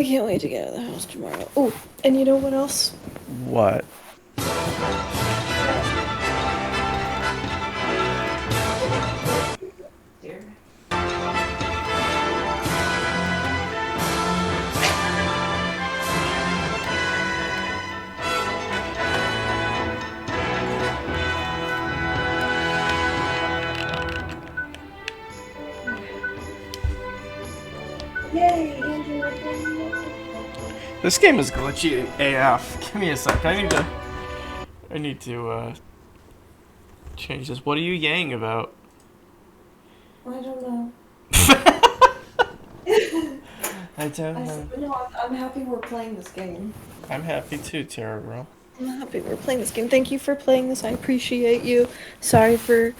I can't wait to get out of the house tomorrow. Oh, and you know what else? What? Dear. Yay, Andrew. This game is glitchy AF. Give me a sec. I need to change this. What are you yaying about? I don't know. I don't I know. said, no, I'm happy we're playing this game. I'm happy too, Tara Girl. I'm happy we're playing this game. Thank you for playing this. I appreciate you. Sorry for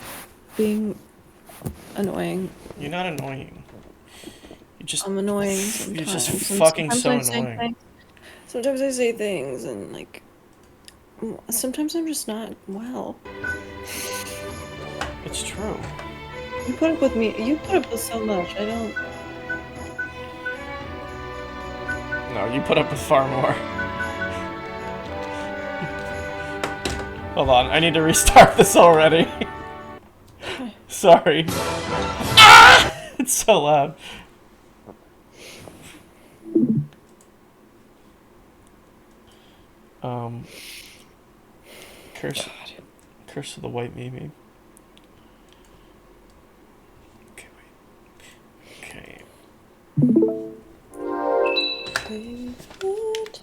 being annoying. You're not annoying. I'm annoying You're sometimes. just And fucking sometimes so I say annoying. things. Sometimes I say things and like sometimes I'm just not well. It's true. You put up with me. You put up with so much. I don't. No, you put up with far more. Hold on, I need to restart this already. Sorry. Ah! It's so loud. Curse. Curse of the White Mimi. Okay, wait. Okay. Favorite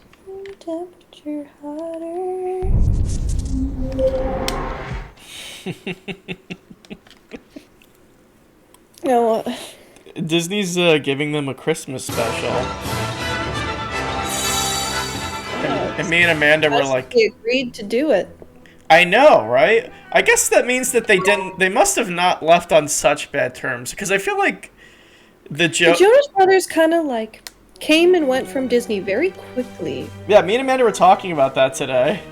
temperature hotter. You know what? Disney's giving them a Christmas special. And me and Amanda were like, They agreed to do it. I know, right? I guess that means that they must have not left on such bad terms. Because I feel like The Jonas Brothers kind of like came and went from Disney very quickly. Yeah, me and Amanda were talking about that today.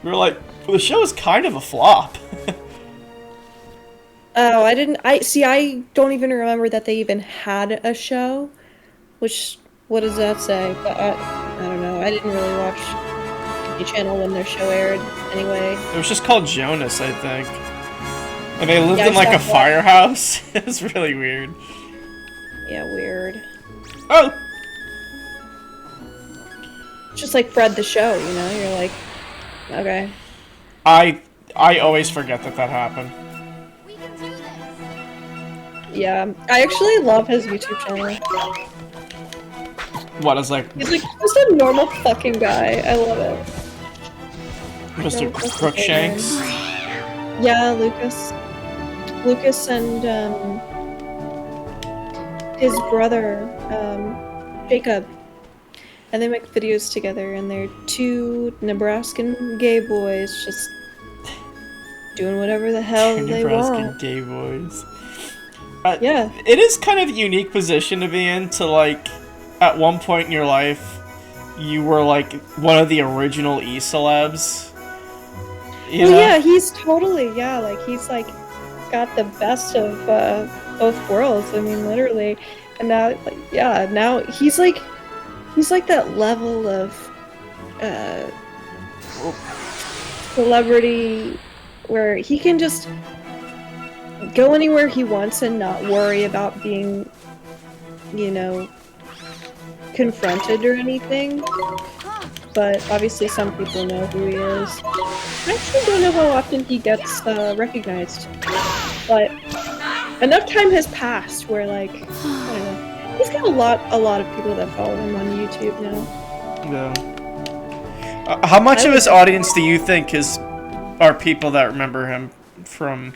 We were like, well, the show is kind of a flop. Oh, I didn't. I see. I don't even remember that they even had a show. Which, what does that say? But I don't know. I didn't really watch the channel when their show aired. Anyway. It was just called Jonas, I think. And they lived Yeah, I in like a stopped watching. firehouse. It was really weird. Yeah, weird. Oh! Just like Fred the show, you know? You're like, okay. I always forget that happened. Yeah, I actually love his YouTube channel. What is like He's like just a normal fucking guy. I love it. Mr. What's his Crookshanks? name? Yeah, Lucas. Lucas and his brother, Jacob. And they make videos together, and they're two Nebraskan gay boys just doing whatever the hell they Nebraska want. gay boys. Yeah. It is kind of a unique position to be in to, like, at one point in your life, you were, like, one of the original E-celebs. You know? Yeah, he's totally, yeah, like, he's, like, got the best of, both worlds, I mean, literally. And now, like, yeah, now he's like that level of, celebrity where he can just go anywhere he wants and not worry about being, you know, confronted or anything. But obviously some people know who he is. I actually don't know how often he gets recognized. But enough time has passed where, like, I don't know. He's got a lot of people that follow him on YouTube now. Yeah. How much of his audience do you think are people that remember him from?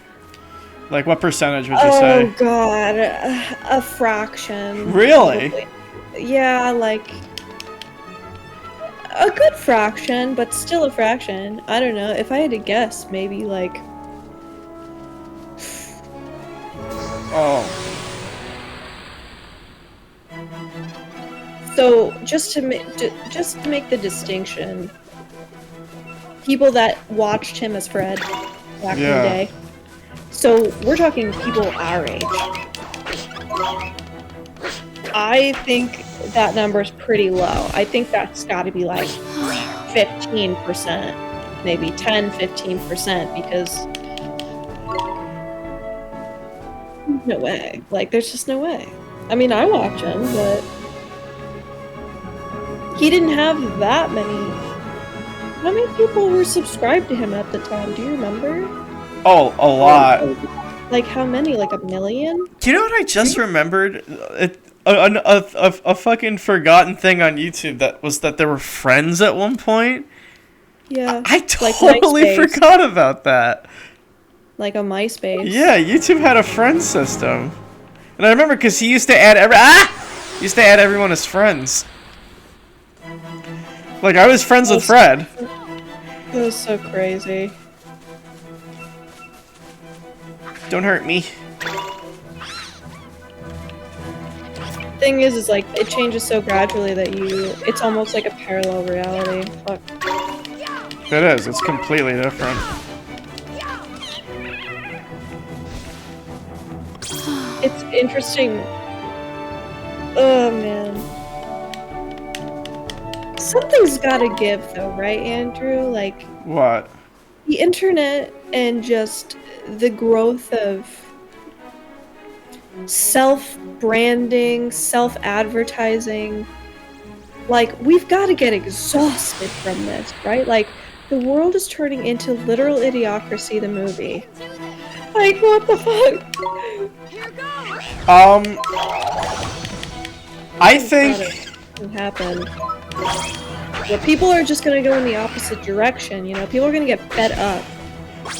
Like, what percentage would you say? Oh god, a fraction. Really? Probably. Yeah, like a good fraction, but still a fraction. I don't know. If I had to guess, maybe like Oh. So just to make the distinction, people that watched him as Fred back in the day. So we're talking people our age. I think that number's pretty low. I think that's got to be like 15%, maybe 10-15%, because no way. Like, there's just no way. I mean, I watch him, but he didn't have that many. How many people were subscribed to him at the time? Do you remember? Oh, a lot. Like how many? Like 1 million? Do you know what I just remembered? A fucking forgotten thing on YouTube that there were friends at one point. Yeah. I totally forgot about that. Like a MySpace. Yeah, YouTube had a friend system, and I remember because he used to add everyone as friends. Like I was friends with Fred. That was so crazy. Don't hurt me. Thing is like it changes so gradually that it's almost like a parallel reality. Fuck. It is. It's completely different. It's interesting. Oh man. Something's gotta give though, right, Andrew? Like What? the internet and just the growth of self-branding, self-advertising. Like, we've got to get exhausted from this, right? Like, the world is turning into literal Idiocracy, the movie. Like, what the fuck? I think it happen. Where people are just gonna go in the opposite direction, you know? People are gonna get fed up.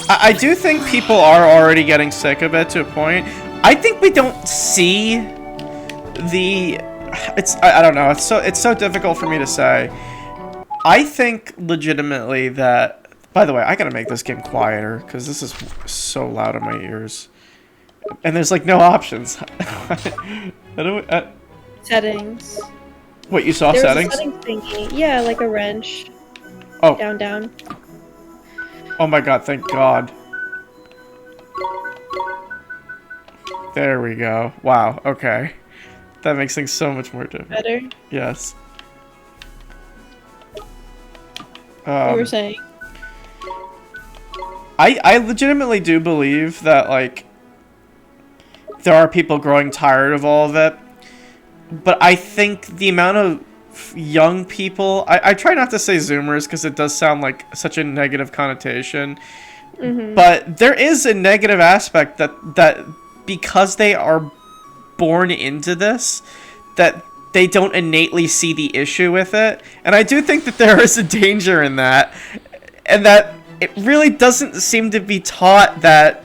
I do think people are already getting sick of it to a point. I think we don't see the... I don't know. It's so difficult for me to say. I think legitimately that... By the way, I gotta make this game quieter, because this is so loud in my ears. And there's, like, no options. Settings. What, you saw settings? There's a settings thingy. Yeah, like a wrench. Oh. Down, down. Oh my god, thank god. There we go. Wow, okay. That makes things so much more different. Better? Yes. What were you saying? I legitimately do believe that, like, there are people growing tired of all of it. But I think the amount of young people... I try not to say Zoomers because it does sound like such a negative connotation. Mm-hmm. But there is a negative aspect that because they are born into this, that they don't innately see the issue with it. And I do think that there is a danger in that. And that it really doesn't seem to be taught that...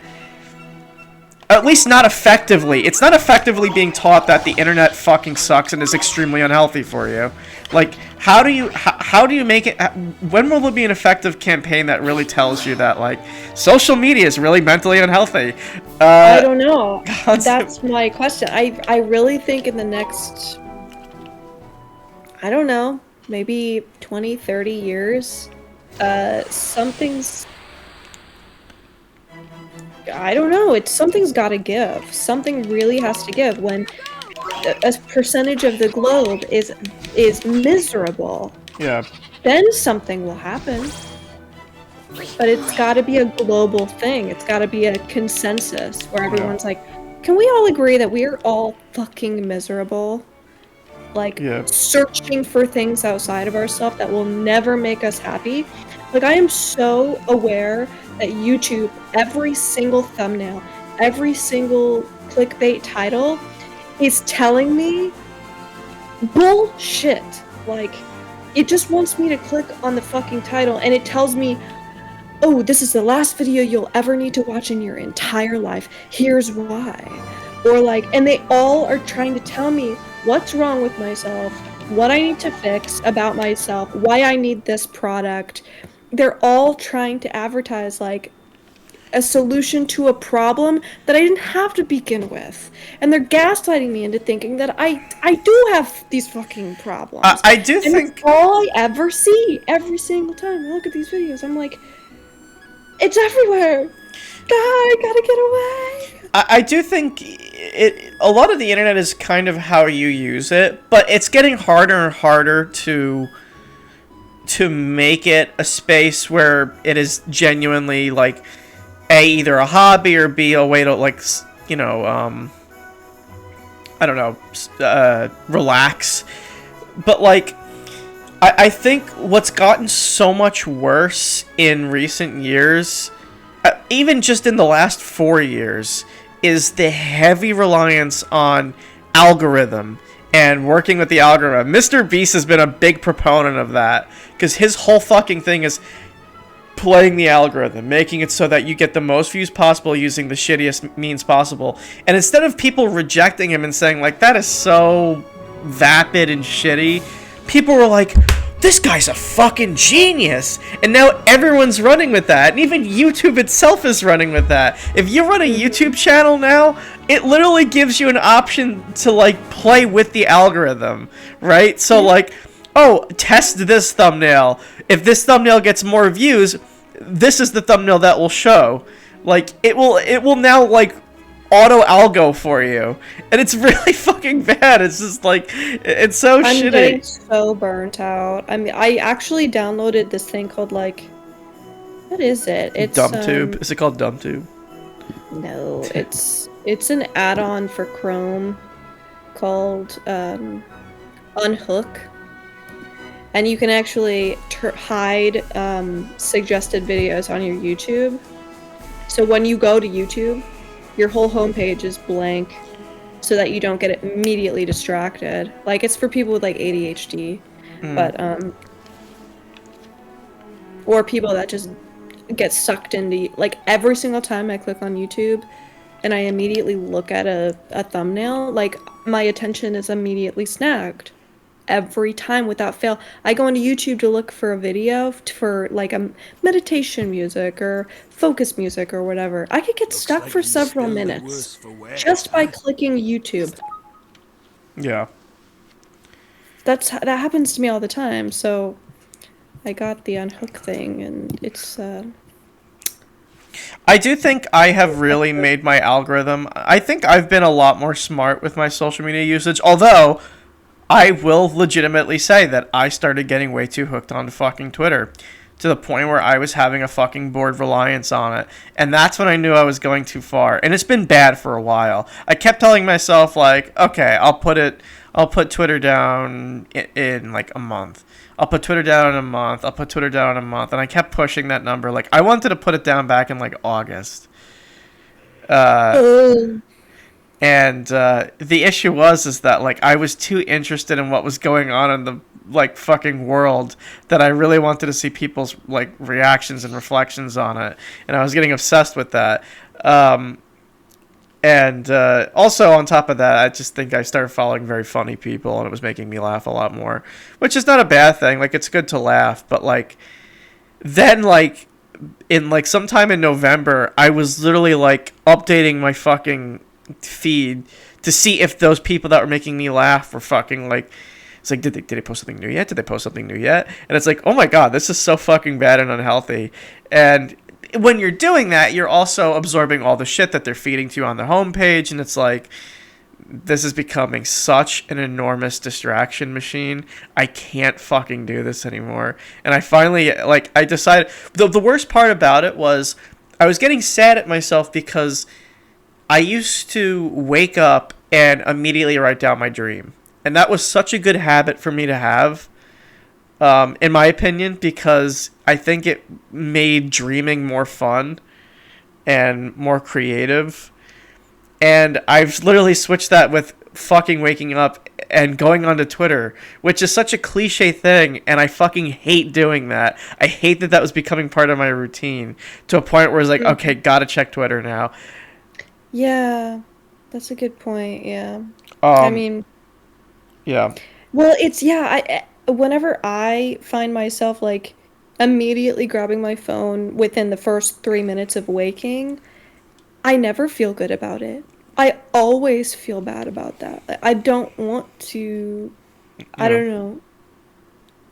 At least not effectively. It's not effectively being taught that the internet fucking sucks and is extremely unhealthy for you. Like, how do you make it... When will there be an effective campaign that really tells you that, like, social media is really mentally unhealthy? I don't know. That's my question. I really think in the next... I don't know. Maybe 20, 30 years, something's... I don't know. Something's got to give. Something really has to give when a percentage of the globe is miserable. Yeah. Then something will happen. But it's got to be a global thing. It's got to be a consensus where everyone's like, can we all agree that we are all fucking miserable? Like, searching for things outside of ourselves that will never make us happy. Like, I am so aware that YouTube, every single thumbnail, every single clickbait title is telling me bullshit. Like, it just wants me to click on the fucking title and it tells me, oh, this is the last video you'll ever need to watch in your entire life. Here's why. Or like, and they all are trying to tell me what's wrong with myself, what I need to fix about myself, why I need this product. They're all trying to advertise like a solution to a problem that I didn't have to begin with. And they're gaslighting me into thinking that I do have these fucking problems. I do think... It's all I ever see every single time I look at these videos. I'm like, it's everywhere. God, I gotta get away. I do think a lot of the internet is kind of how you use it, but it's getting harder and harder to make it a space where it is genuinely like a either a hobby or b a way to like you know I don't know relax. But like I think what's gotten so much worse in recent years, even just in the last 4 years, is the heavy reliance on algorithm and working with the algorithm. Mr. Beast has been a big proponent of that because his whole fucking thing is playing the algorithm, making it so that you get the most views possible using the shittiest means possible. And instead of people rejecting him and saying like that is so vapid and shitty, people were like, this guy's a fucking genius. And now everyone's running with that. And even YouTube itself is running with that. If you run a YouTube channel now, it literally gives you an option to like play with the algorithm, right? So like, oh, test this thumbnail. If this thumbnail gets more views, this is the thumbnail that will show. Like it will now like auto algo for you, and it's really fucking bad. It's just like it's so I'm shitty. getting so burnt out. I mean, I actually downloaded this thing called like, what is it? It's DumbTube. Is it called DumbTube? No, it's an add-on for Chrome called Unhook, and you can actually hide suggested videos on your YouTube. So when you go to YouTube, your whole homepage is blank so that you don't get immediately distracted. Like, it's for people with, like, ADHD, but, or people that just get sucked into, like, every single time I click on YouTube and I immediately look at a thumbnail, like, my attention is immediately snagged. Every time without fail. I go into YouTube to look for a video for like a meditation music or focus music or whatever. I could get stuck for several minutes just by clicking YouTube. Yeah. That happens to me all the time. So I got the Unhook thing, and it's I do think I have really made my algorithm. I think I've been a lot more smart with my social media usage, although I will legitimately say that I started getting way too hooked on fucking Twitter to the point where I was having a fucking bored reliance on it. And that's when I knew I was going too far. And it's been bad for a while. I kept telling myself like, okay, I'll put Twitter down in like a month. I'll put Twitter down in a month. I'll put Twitter down in a month. And I kept pushing that number. Like I wanted to put it down back in like August. And the issue is that like I was too interested in what was going on in the like fucking world that I really wanted to see people's like reactions and reflections on it, and I was getting obsessed with that. And also on top of that, I just think I started following very funny people, and it was making me laugh a lot more, which is not a bad thing. Like it's good to laugh, but like then like in like sometime in November, I was literally like updating my fucking feed to see if those people that were making me laugh were fucking like, it's like, did they post something new yet? Did they post something new yet? And it's like, oh my god, this is so fucking bad and unhealthy. And when you're doing that, you're also absorbing all the shit that they're feeding to you on the homepage, and it's like, this is becoming such an enormous distraction machine. I can't fucking do this anymore. And I finally, like, I decided, the worst part about it was I was getting sad at myself because I used to wake up and immediately write down my dream. And that was such a good habit for me to have, in my opinion, because I think it made dreaming more fun and more creative. And I've literally switched that with fucking waking up and going onto Twitter, which is such a cliche thing, and I fucking hate doing that. I hate that was becoming part of my routine to a point where it's like, okay, gotta check Twitter now. Yeah, that's a good point. Yeah. I mean, yeah. well, it's whenever I find myself like immediately grabbing my phone within the first 3 minutes of waking, I never feel good about it. I always feel bad about that. I don't want to, I don't know.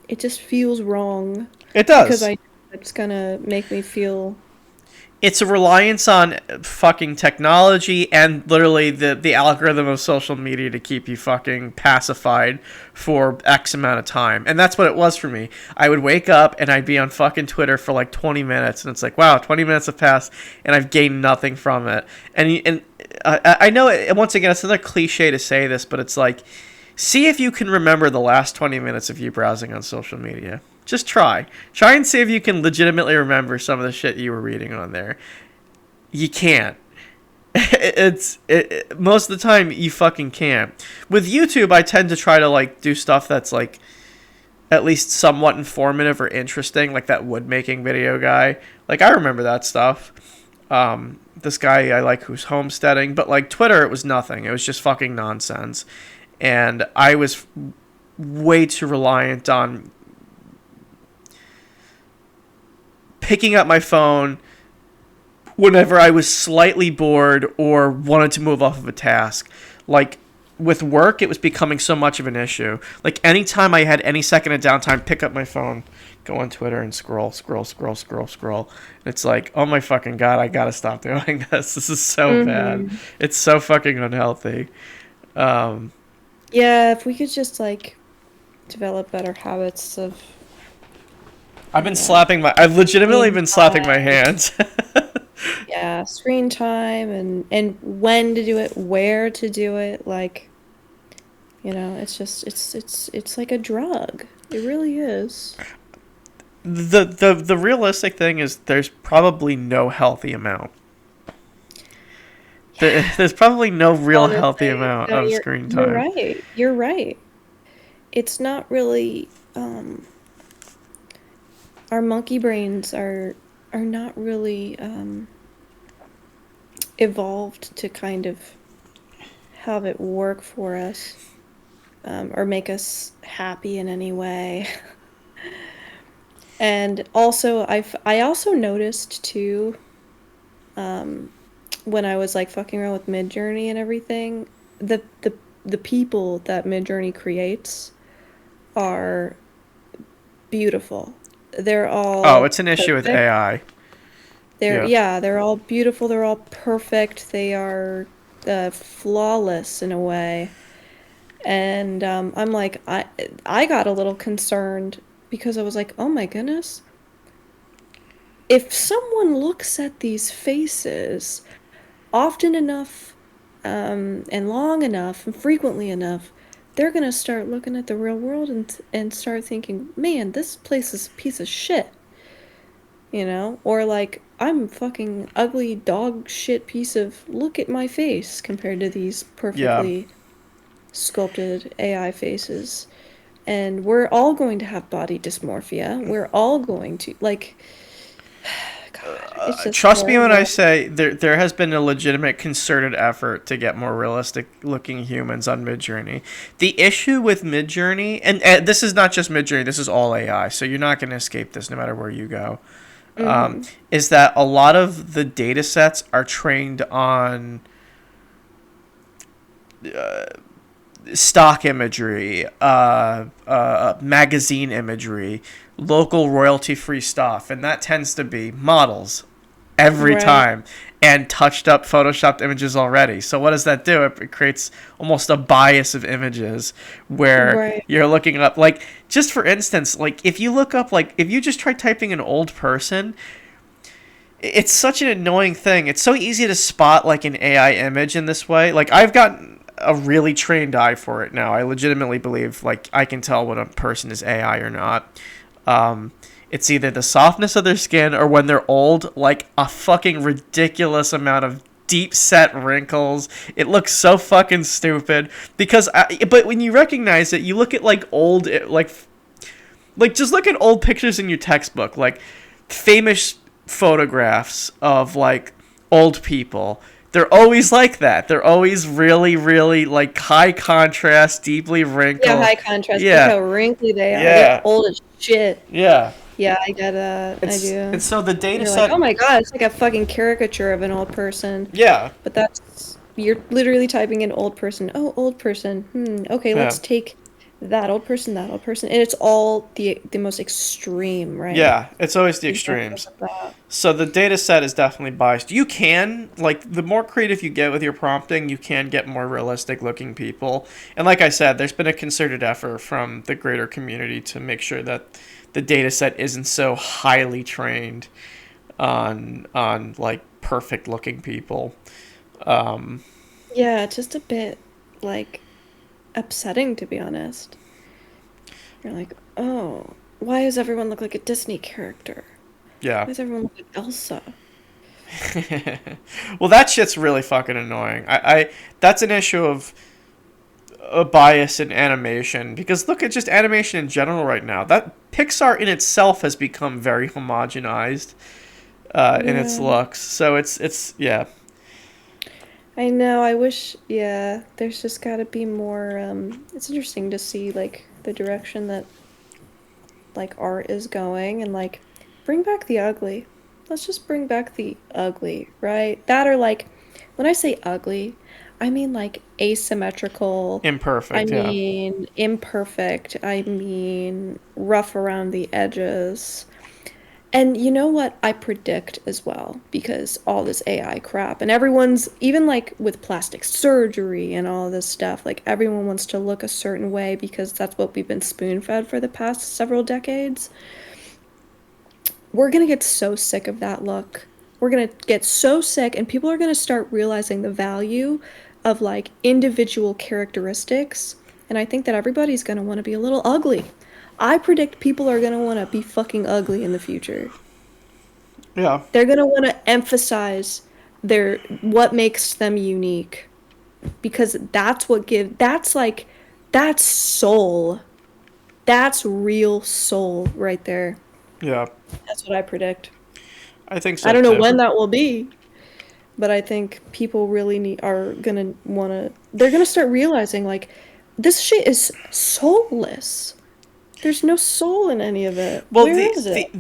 It just feels wrong. It does. Because it's gonna make me feel it's a reliance on fucking technology and literally the algorithm of social media to keep you fucking pacified for X amount of time. And that's what it was for me. I would wake up and I'd be on fucking Twitter for like 20 minutes, and it's like, wow, 20 minutes have passed and I've gained nothing from it. And I know, once again, it's another cliche to say this, but it's like, see if you can remember the last 20 minutes of you browsing on social media. Just try. Try and see if you can legitimately remember some of the shit you were reading on there. You can't. Most of the time you fucking can't. With YouTube, I tend to try to like do stuff that's like at least somewhat informative or interesting, like that wood making video guy. Like I remember that stuff. This guy I like who's homesteading, but like Twitter, it was nothing. It was just fucking nonsense. And I was way too reliant on picking up my phone whenever I was slightly bored or wanted to move off of a task. Like with work, it was becoming so much of an issue. Like anytime I had any second of downtime, pick up my phone, go on Twitter and scroll. And it's like, oh my fucking God, I gotta stop doing this. This is so bad. It's so fucking unhealthy. Yeah, if we could just like develop better habits of I've legitimately been slapping my hands. yeah, screen time and when to do it, where to do it, like it's just it's like a drug. It really is. The realistic thing is there's probably no healthy amount. There's probably no real healthy amount of screen time. You're right. It's not really our monkey brains are not really evolved to kind of have it work for us or make us happy in any way. And also I also noticed too when I was like fucking around with Midjourney and everything, the people that Midjourney creates are beautiful. They're all it's an issue with perfect. AI. They're all beautiful. They're all perfect. They are flawless in a way. And I'm like, I got a little concerned because I was like, oh my goodness. If someone looks at these faces often enough, and long enough, and frequently enough, they're gonna start looking at the real world and start thinking, man, this place is a piece of shit. Or like, I'm a fucking ugly dog shit piece of look at my face compared to these perfectly sculpted AI faces. And we're all going to have body dysmorphia. We're all going to like God, it's just Trust me when I horrible. say there has been a legitimate concerted effort to get more realistic looking humans on Midjourney. The issue with Midjourney, and this is not just Midjourney, this is all AI, so you're not going to escape this no matter where you go, is that a lot of the data sets are trained on stock imagery, magazine imagery, local royalty-free stuff, and that tends to be models every Right. time and touched up photoshopped images already. So what does that do? It creates almost a bias of images where Right. you're looking up, like, just for instance, like if you look up, like if you just try typing an old person, it's such an annoying thing. It's so easy to spot like an AI image in this way. Like I've gotten a really trained eye for it now. I legitimately believe like I can tell when a person is AI or not. It's either the softness of their skin or when they're old, like a fucking ridiculous amount of deep set wrinkles. It looks so fucking stupid because but when you recognize it, you look at like old like just look at old pictures in your textbook, like famous photographs of like old people. They're always like that. They're always really, really like high contrast, deeply wrinkled. Yeah, high contrast. Yeah. Look how wrinkly they are. Yeah. They're old as shit. Yeah. Yeah, I get that. I do. And so the data You're set. like, oh my god, it's like a fucking caricature of an old person. Yeah. But you're literally typing in old person. Oh, old person. Okay, Yeah. let's take that old person, and it's all the most extreme, right? Yeah, it's always the Examples extremes. of that. So the data set is definitely biased. You can, like, the more creative you get with your prompting, you can get more realistic looking people. And like I said, there's been a concerted effort from the greater community to make sure that the data set isn't so highly trained on like perfect looking people. Um, Yeah, it's just a bit like upsetting to be honest. You're like, oh, why does everyone look like a Disney character? yeah. Why does everyone look like Elsa? Well, that shit's really fucking annoying. I that's an issue of a bias in animation because look at just animation in general right now. That Pixar in itself has become very homogenized in its Yeah, looks. So it's yeah. I know. I wish, yeah, there's just gotta be more. It's interesting to see like the direction that like art is going and like bring back the ugly. Let's just bring back the ugly, right? That or like when I say ugly, I mean like asymmetrical, I Imperfect, yeah. mean imperfect, I mean rough around the edges. And you know what I predict as well, because all this AI crap and everyone's even like with plastic surgery and all this stuff, like everyone wants to look a certain way because that's what we've been spoon-fed for the past several decades. We're gonna get so sick of that look. We're gonna get so sick, and people are gonna start realizing the value of like individual characteristics. And I think that everybody's gonna want to be a little ugly. I predict people are gonna want to be fucking ugly in the future. Yeah. They're gonna want to emphasize their what makes them unique because that's like that's soul. That's real soul right there. Yeah. That's what I predict. I think I so don't know too. when that will be, but I think people really are gonna wanna. They're gonna start realizing like this shit is soulless. There's no soul in any of it. Well, Where is it?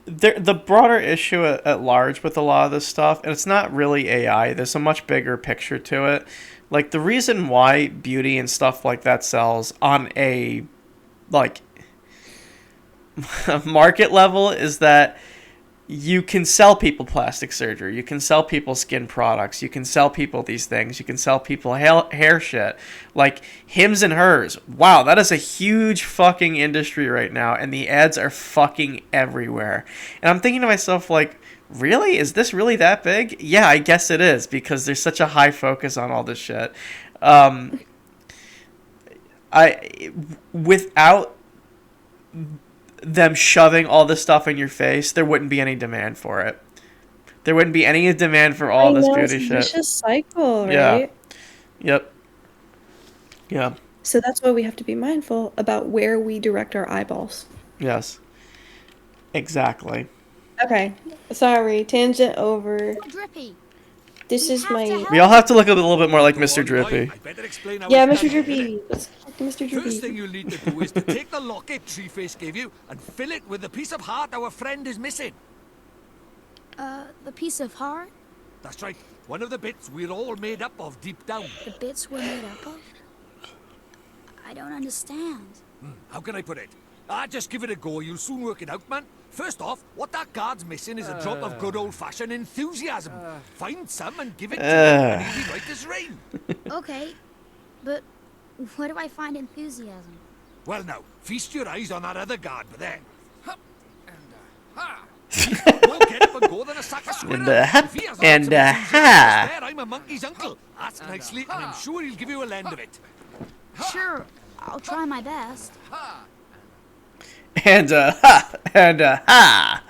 the broader issue at large with a lot of this stuff, and it's not really AI. There's a much bigger picture to it. Like the reason why beauty and stuff like that sells on a like market level is that you can sell people plastic surgery. You can sell people skin products. You can sell people these things. You can sell people hair shit. Like hims and hers. Wow, that is a huge fucking industry right now, and the ads are fucking everywhere. And I'm thinking to myself, like, really? Is this really that big? Yeah, I guess it is because there's such a high focus on all this shit. Um, I without them shoving all this stuff in your face, there wouldn't be any demand for it. There wouldn't be any demand for all I this know it's beauty a shit. vicious cycle, Yeah. right? Yep. Yeah. So that's why we have to be mindful about where we direct our eyeballs. Yes. Exactly. Okay, sorry, tangent over. Drippy, This we is have to my help. We all have to look a little bit more like Go Mr. on, boy. Drippy. I better explain how yeah, it's Mr. done, Drippy. innit? Let's talk to Mr. First thing Drippy. you'll need to do is to take the locket Treeface gave you and fill it with the piece of heart our friend is missing. The piece of heart, That's right, one of the bits we're all made up of deep down. the bits we're made up of. I don't understand. How can I put it? Just give it a go, you'll soon work it out, man. First off, what that guard's missing is a drop of good old-fashioned enthusiasm. Find some and give it to him, and he'll be right as rain. Okay, but where do I find enthusiasm? Well now, feast your eyes on that other guard, but then... More get up and go than a sack of squirrel. If he has and, lots of enthusiasm to ha. spare, I'm a monkey's uncle. Ask nicely, and I'm sure he'll give you a lend of it. Sure, I'll try my best. And ha. And ha.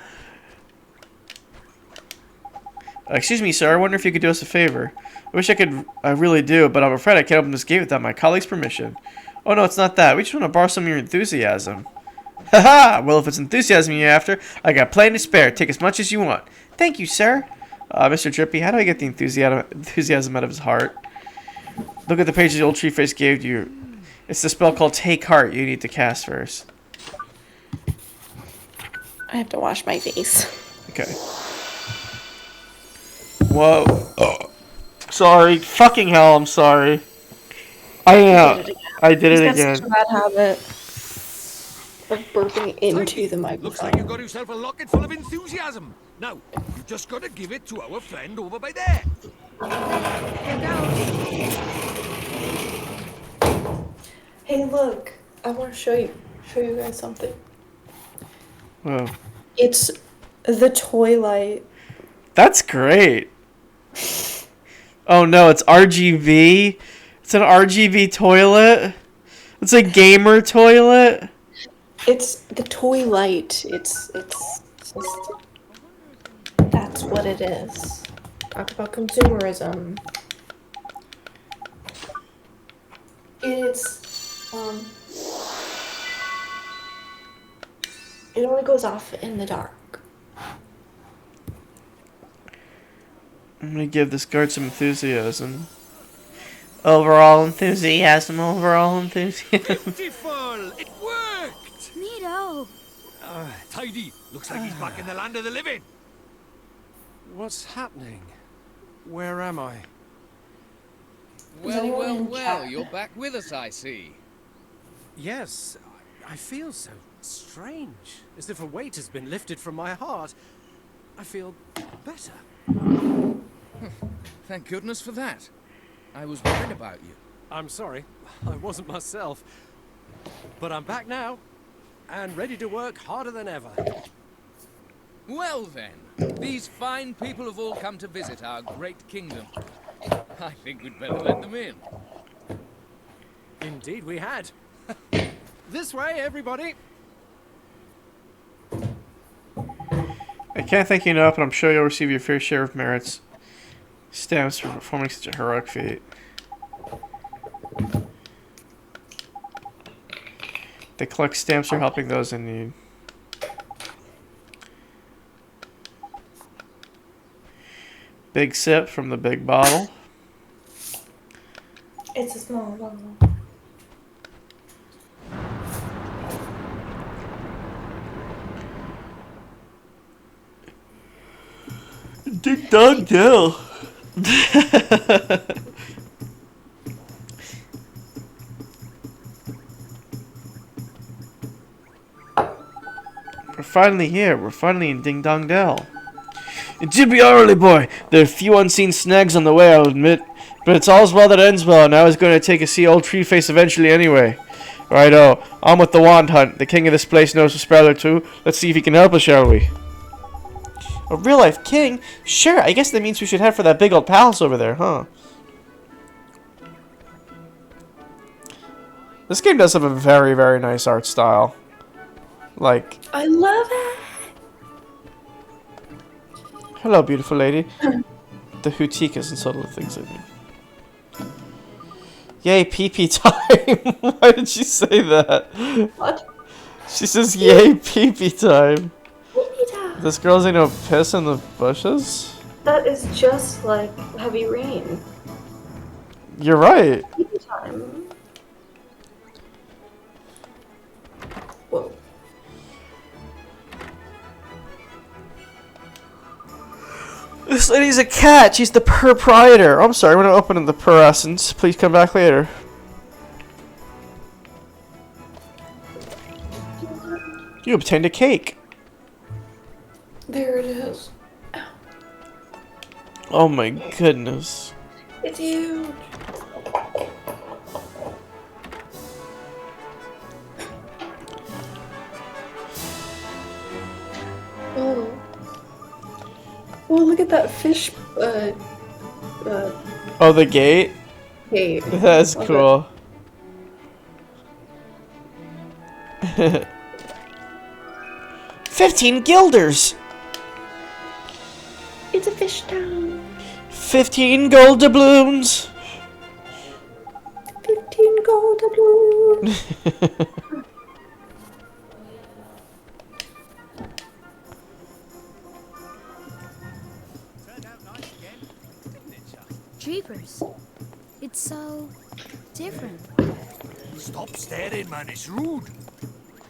Excuse me, sir. I wonder if you could do us a favor. I wish I could. I really do, but I'm afraid I can't open this gate without my colleague's permission. Oh no, it's not that. We just want to borrow some of your enthusiasm. Haha! Well, if it's enthusiasm you're after, I got plenty to spare. Take as much as you want. Thank you, sir. Mr. Drippy, how do I get the enthusiasm out of his heart? Look at the page the old Treeface gave you. It's the spell called Take Heart you need to cast first. I have to wash my face. Okay. Whoa. Oh. Sorry. Fucking hell, I'm sorry. I did He's it got again. such a bad habit of burping into Tidy. the Looks like you microphone. got yourself a locket full of enthusiasm. Now, you've just got to give it to our friend over by there. Here goes. Hey, look! I want to show you guys something. Whoa. It's the toy light. That's great. Oh no, it's RGB. It's an RGB toilet. It's a gamer toilet. It's the toy light. It's just that's what it is. Talk about consumerism. It's it only goes off in the dark. I'm gonna give this guard some enthusiasm. Overall enthusiasm, overall enthusiasm. Beautiful! It worked! Neato. Tidy. Looks like he's back in the land of the living. What's happening? Where am I? Is anyone in Well, chat? you're back with us, I see. Yes, I feel so strange, as if a weight has been lifted from my heart. I feel better. Thank goodness for that. I was worried about you. I'm sorry, I wasn't myself. But I'm back now, and ready to work harder than ever. Well then, these fine people have all come to visit our great kingdom. I think we'd better let them in. Indeed we had. This way, everybody! I can't thank you enough, but I'm sure you'll receive your fair share of merits. Stamps for performing such a heroic feat. They collect stamps for helping those in need. Big sip from the big bottle. It's a small bottle. Ding dong dell. We're finally here. We're finally in Ding Dong Dell. It did be early, boy. There are a few unseen snags on the way, I'll admit. But it's all's well that ends well, and I was going to take a see old Tree Face eventually anyway. Righto, on with the wand hunt. The king of this place knows a spell or two. Let's see if he can help us, shall we? A real-life king? Sure, I guess that means we should head for that big old palace over there, huh? This game does have a very, very nice art style. Like, I love it. hello, beautiful lady. The Hutikas and subtle things I do. Yay, pee-pee time. Why did she say that? What? She says, yay, pee-pee time. Pee-pee This girl's gonna piss in the bushes? That is just like heavy rain. You're right. Pee-pee time. Whoa. This lady's a cat. She's the proprietor. I'm sorry, we're not opening the per essence. Please come back later. You obtained a cake. There it is. Oh my goodness. It's huge. Oh. Oh, look at that fish. Oh, the gate? Hey. That's cool. 15 guilders! It's a fish town. 15 gold doubloons! 15 gold doubloons. Jeepers. It's so different. Stop staring, man. It's rude.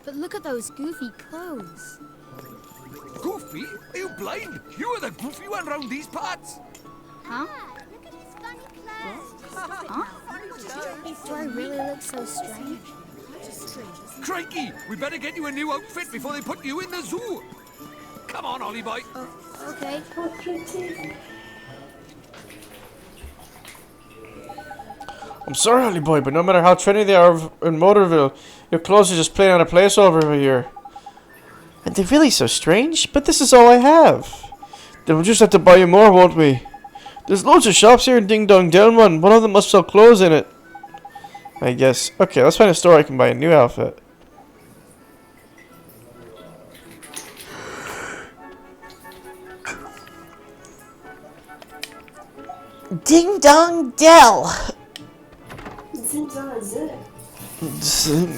But look at those goofy clothes. Goofy? Are you blind? You are the goofy one round these parts. Huh? Look at his funny clothes. Huh? Do I really look so strange? Crikey! We better get you a new outfit before they put you in the zoo. Come on, Ollie boy. Okay. I'm sorry, Holly boy, but no matter how trendy they are in Motorville, your clothes are just plain out of place over here. And they're really so strange, but this is all I have. Then we'll just have to buy you more, won't we? There's loads of shops here in Ding Dong Down one. One of them must sell clothes in it. I guess. Okay, let's find a store I can buy a new outfit. Ding Dong Dell. Zing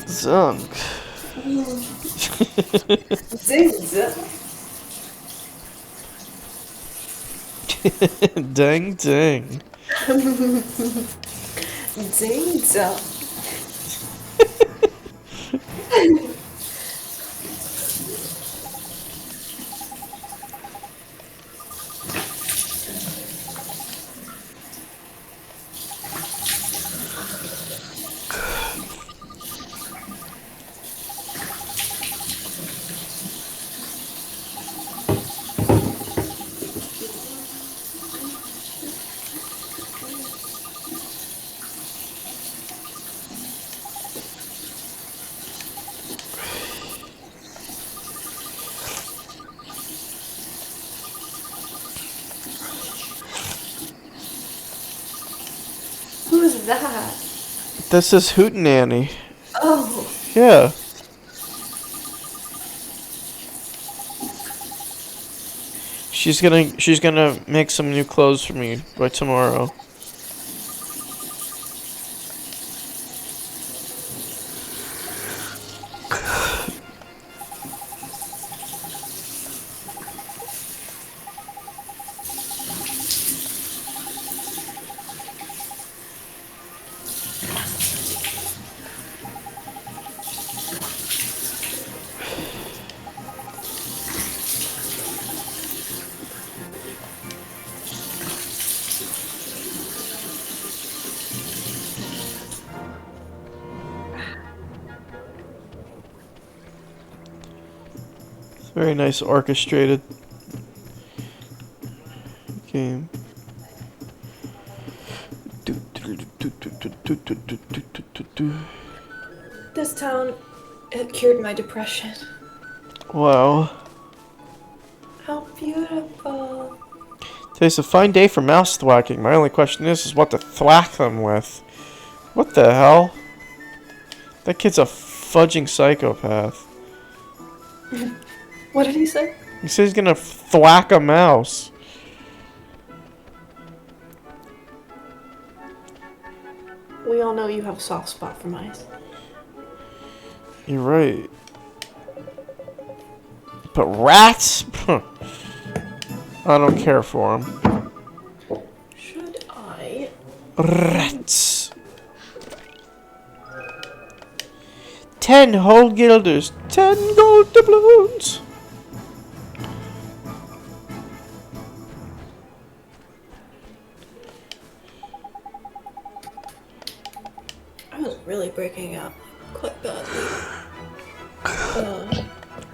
Zong. Dang dang. Ding dong. Who's that? This is Hootenanny. Oh. Yeah. She's gonna make some new clothes for me by tomorrow. Very nice orchestrated game. This town, it cured my depression. Wow. How beautiful. Today's a fine day for mouse thwacking. My only question is what to thwack them with. What the hell? That kid's a fudging psychopath. What did he say? He says he's gonna thwack a mouse. We all know you have a soft spot for mice. You're right. But rats? I don't care for them. Should I? Rats. 10 whole guilders. 10 gold doubloons. I was really breaking out quite badly.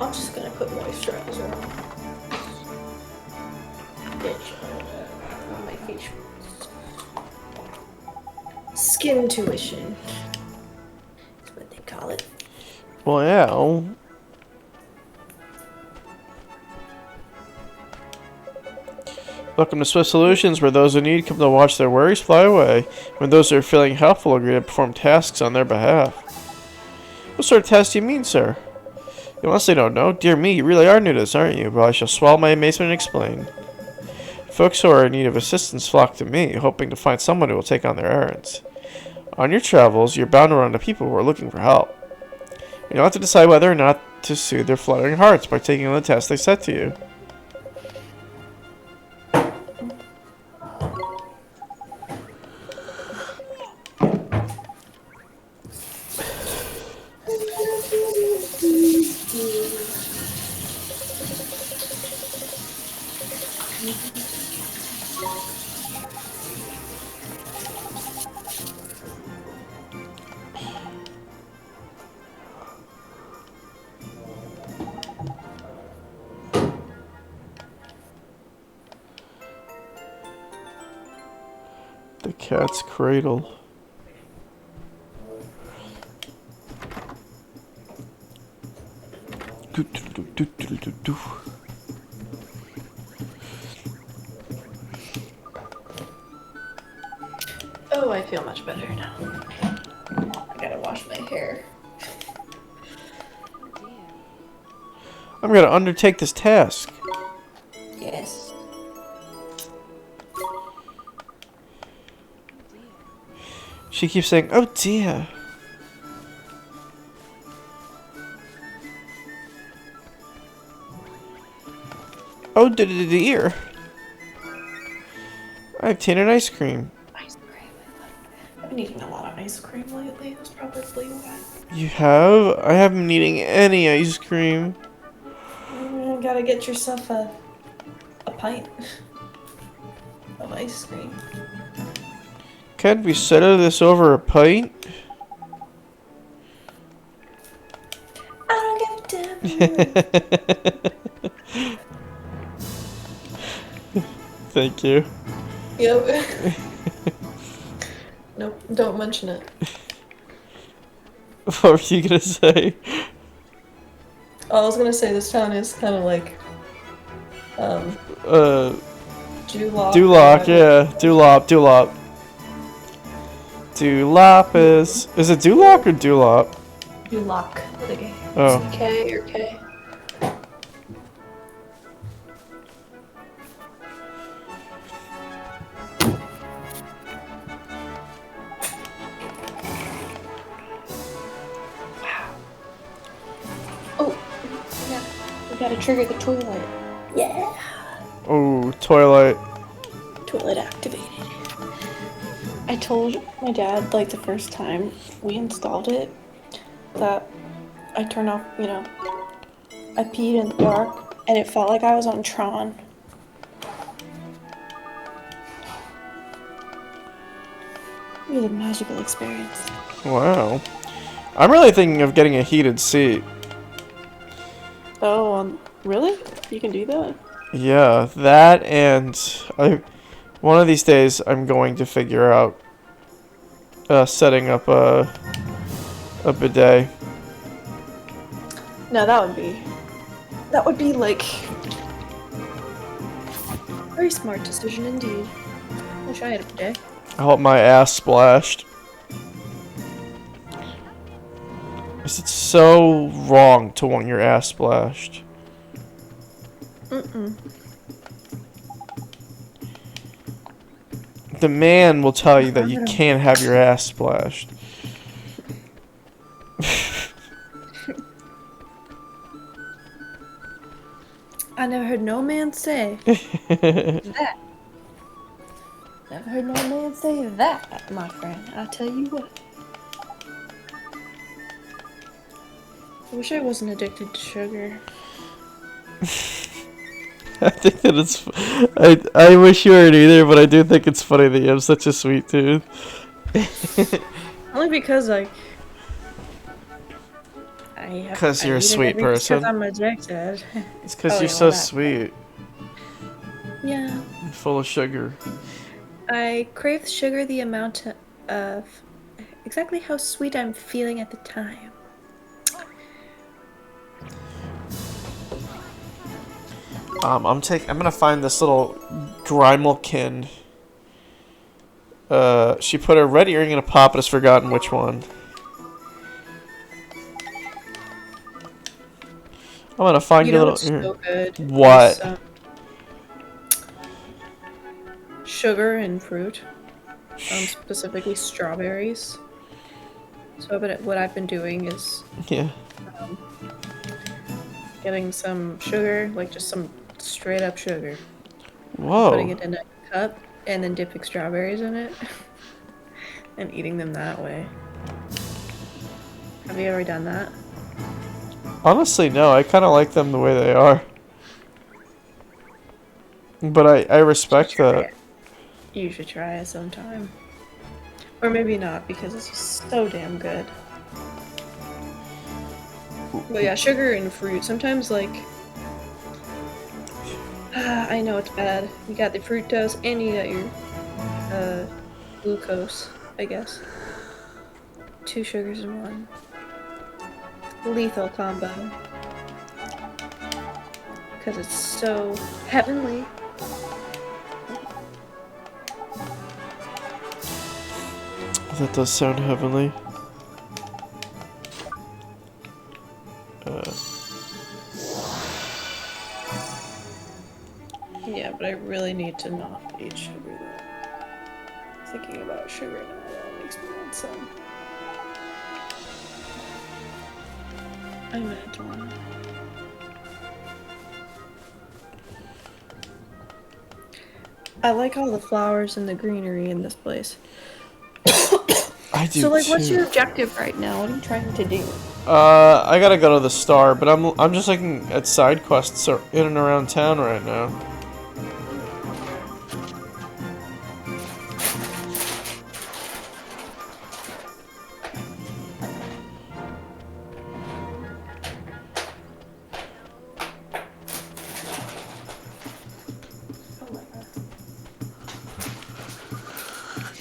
I'm just gonna put moisturizer on. On my face. Skin tuition. That's what they call it. Well, welcome to Swift Solutions, where those in need come to watch their worries fly away, when those who are feeling helpful agree to perform tasks on their behalf. What sort of tasks do you mean, sir? You honestly don't know? Dear me, you really are new to this, aren't you? Well, I shall swallow my amazement and explain. Folks who are in need of assistance flock to me, hoping to find someone who will take on their errands. On your travels, you're bound to run into people who are looking for help. You'll have to decide whether or not to soothe their fluttering hearts by taking on the task they set to you. cat's cradle. Do, do, do, do, do, do, do. Oh, I feel much better now. I gotta wash my hair. I'm gonna undertake this task. Yes. She keeps saying, "Oh dear." Oh dear. I obtained an ice cream. Ice cream. I've been eating a lot of ice cream lately. That's probably why. You have? I haven't been eating any ice cream. You gotta get yourself a pint of ice cream. Can't we settle this over a pint? I don't give a damn. Thank you. Yep. Nope, don't mention it. What were you gonna say? I was gonna say this town is kind of like, Duloc. Duloc, yeah. Dulop. Dulop is it Duloc or Dulop? Duloc. Like Oh. K or K. Oh, yeah. We gotta trigger the toilet. Yeah. Oh, Twilight. Toilet activated. I told my dad, like, the first time we installed it, that I turned off, you know, I peed in the dark, and it felt like I was on Tron. It was a magical experience. Wow. I'm really thinking of getting a heated seat. Oh, really? You can do that? Yeah, that and one of these days I'm going to figure out setting up a bidet. No, that would be like very smart decision indeed. Wish I had a bidet. I hope my ass splashed. Is it so wrong to want your ass splashed? Mm-mm. The man will tell you that you can't have your ass splashed. I never heard no man say that. Never heard no man say that, my friend. I tell you what. I wish I wasn't addicted to sugar. I think that it's. I wish you weren't either, but I do think it's funny that you have such a sweet tooth. Only because, like, Because you're a sweet person. Because I'm addicted. It's because Oh, you're yeah, so well, that- sweet Yeah. and full of sugar. I crave sugar the amount of exactly how sweet I'm feeling at the time. I'm gonna find this little Grimalkin. She put a red earring in a pot, but has forgotten which one. I'm gonna find You your know little. what's so good? What? Is, sugar and fruit. Specifically strawberries. So what I've been doing is Yeah. getting some sugar, like just some straight up sugar. Whoa. Putting it in a cup and then dipping strawberries in it and eating them that way. Have you ever done that? Honestly, no. I kind of like them the way they are. But I respect that. You should try it sometime. Or maybe not, because it's just so damn good. But yeah, sugar and fruit. Sometimes, like... I know it's bad. You got the fructose and you got your glucose, I guess. 2 sugars in one. Lethal combo. Because it's so heavenly. That does sound heavenly. Yeah, but I really need to not eat sugar though. Thinking about sugar now, that makes me want some. I meant one. I like all the flowers and the greenery in this place. I do So, like, too. what's your objective right now? What are you trying to do? I gotta go to the star, but I'm just looking at side quests in and around town right now.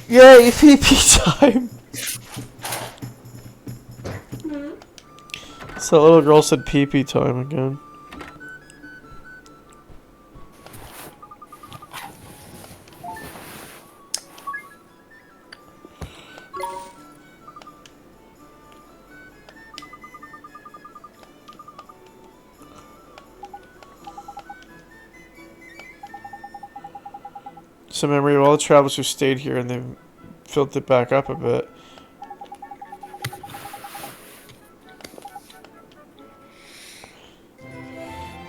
Yay, PP time! So that little girl said PP time again. It's a memory of all the travelers who stayed here and they've filled it back up a bit.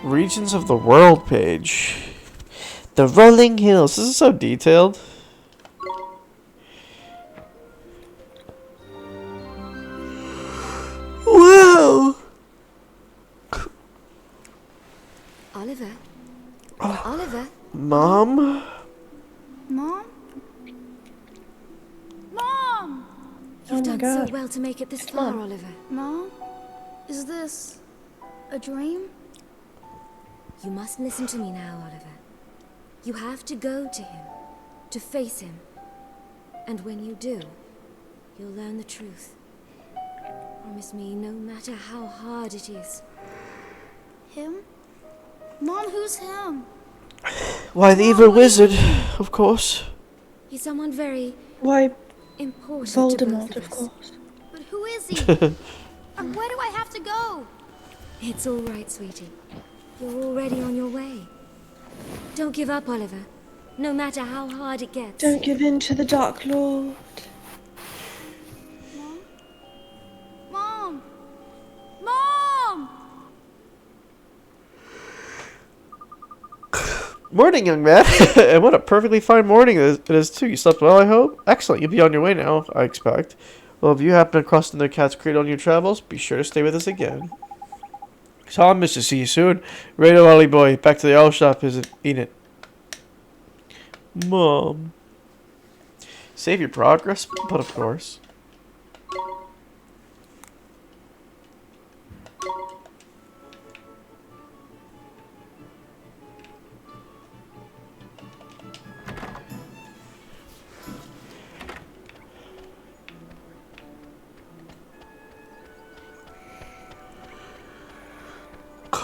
Regions of the world page. The rolling hills. This is so detailed. Wow. Oliver? Oliver? Mom? Mom? Mom! You've my done God. so well to make it this far, Mom. Oliver. Mom? Is this a dream? You must listen to me now, Oliver. You have to go to him, to face him. And when you do, you'll learn the truth. Promise me, no matter how hard it is. Him? Mom, who's him? Why, the evil wizard, of course. He's someone very Why, important to both Voldemort, of of us. course. But who is he? And where do I have to go? It's all right, sweetie. You're already on your way. Don't give up, Oliver. No matter how hard it gets. Don't give in to the Dark Lord. Mom? Mom! Morning, young man. And what a perfectly fine morning it is, too. You slept well, I hope? Excellent. You'll be on your way now, I expect. Well, if you happen to cross the cat's cradle on your travels, be sure to stay with us again. Tom, Mr. See you soon. Radio Ollie boy, back to the owl shop, is it? Enid. Mom. Save your progress, but of course.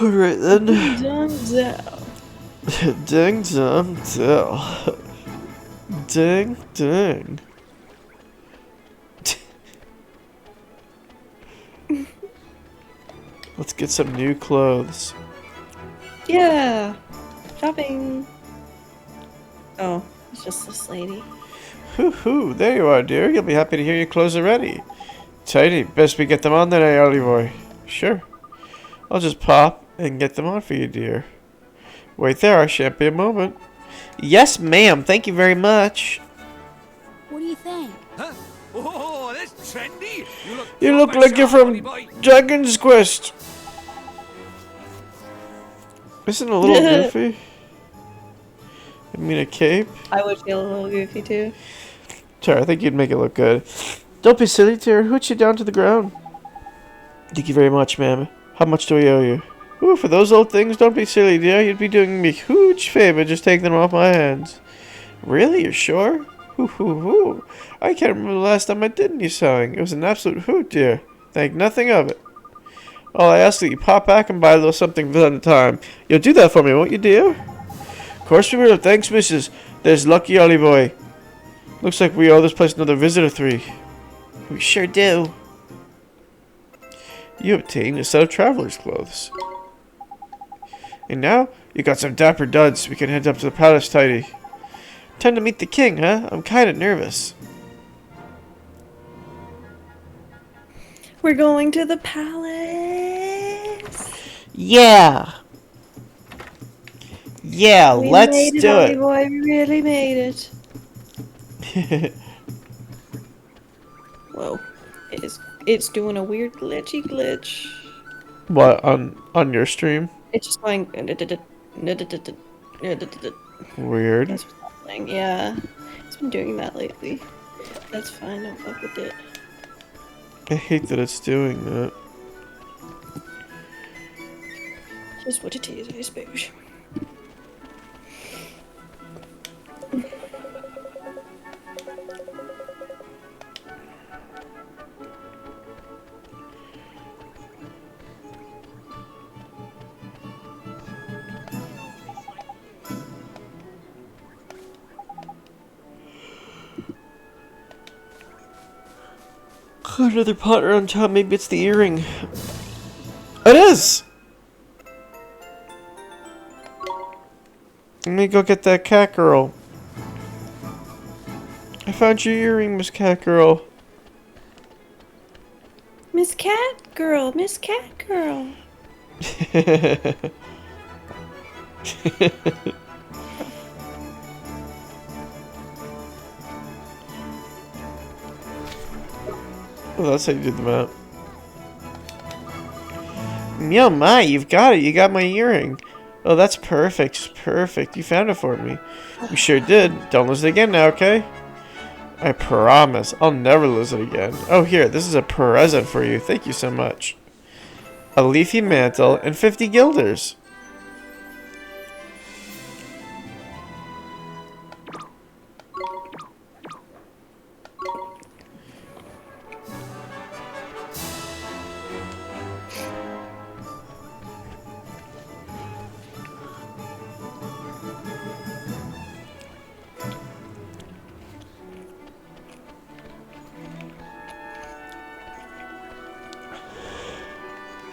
Alright then. Ding dong dell. Ding ding. Let's get some new clothes. Yeah. Shopping. Oh, it's just this lady. Hoo hoo, there you are, dear. You'll be happy to hear your clothes are ready. Tidy, best we get them on then, eh, Ollie boy? Sure. I'll just pop and get them on for you, dear. Wait there, I shan't be a moment. Yes, ma'am. Thank you very much. What do you think? Huh? Oh, that's trendy. You look like you're Honey from boy. Dragon's Quest. Isn't it a little goofy? I mean, a cape? I would feel a little goofy too. Sure, I think you'd make it look good. Don't be silly, dear. Hooch you down to the ground. Thank you very much, ma'am. How much do I owe you? Ooh, for those old things, don't be silly, dear. You'd be doing me a huge favor just taking them off my hands. Really? You're sure? Hoo hoo hoo. I can't remember the last time I did any sewing. It was an absolute hoot, dear. Think nothing of it. Well, I ask that you pop back and buy a little something for the time. You'll do that for me, won't you, dear? Of course we will. Thanks, missus. There's lucky Ollie boy. Looks like we owe this place another visit or 3. We sure do. You obtained a set of traveler's clothes. And now, you got some dapper duds. We can head up to the palace tidy. Time to meet the king, huh? I'm kinda nervous. We're going to the palace. Yeah! Yeah, We let's made do Ollie it. boy. We really made it. Whoa. It's doing a weird glitch. What, on your stream? It's just going. Weird. That's what's happening. Yeah, it's been doing that lately. That's fine. Don't fuck with it. I hate that it's doing that. Just what it is, I suppose. Another pot around top. Maybe it's the earring. It is! Let me go get that cat girl. I found your earring, Miss Cat Girl. Miss Cat Girl, Miss Cat Girl. Oh, that's how you did the map. Yo, my, you've got it. You got my earring. Oh, that's perfect. Just perfect. You found it for me. You sure did. Don't lose it again now, okay? I promise. I'll never lose it again. Oh, here. This is a present for you. Thank you so much. A leafy mantle and 50 guilders.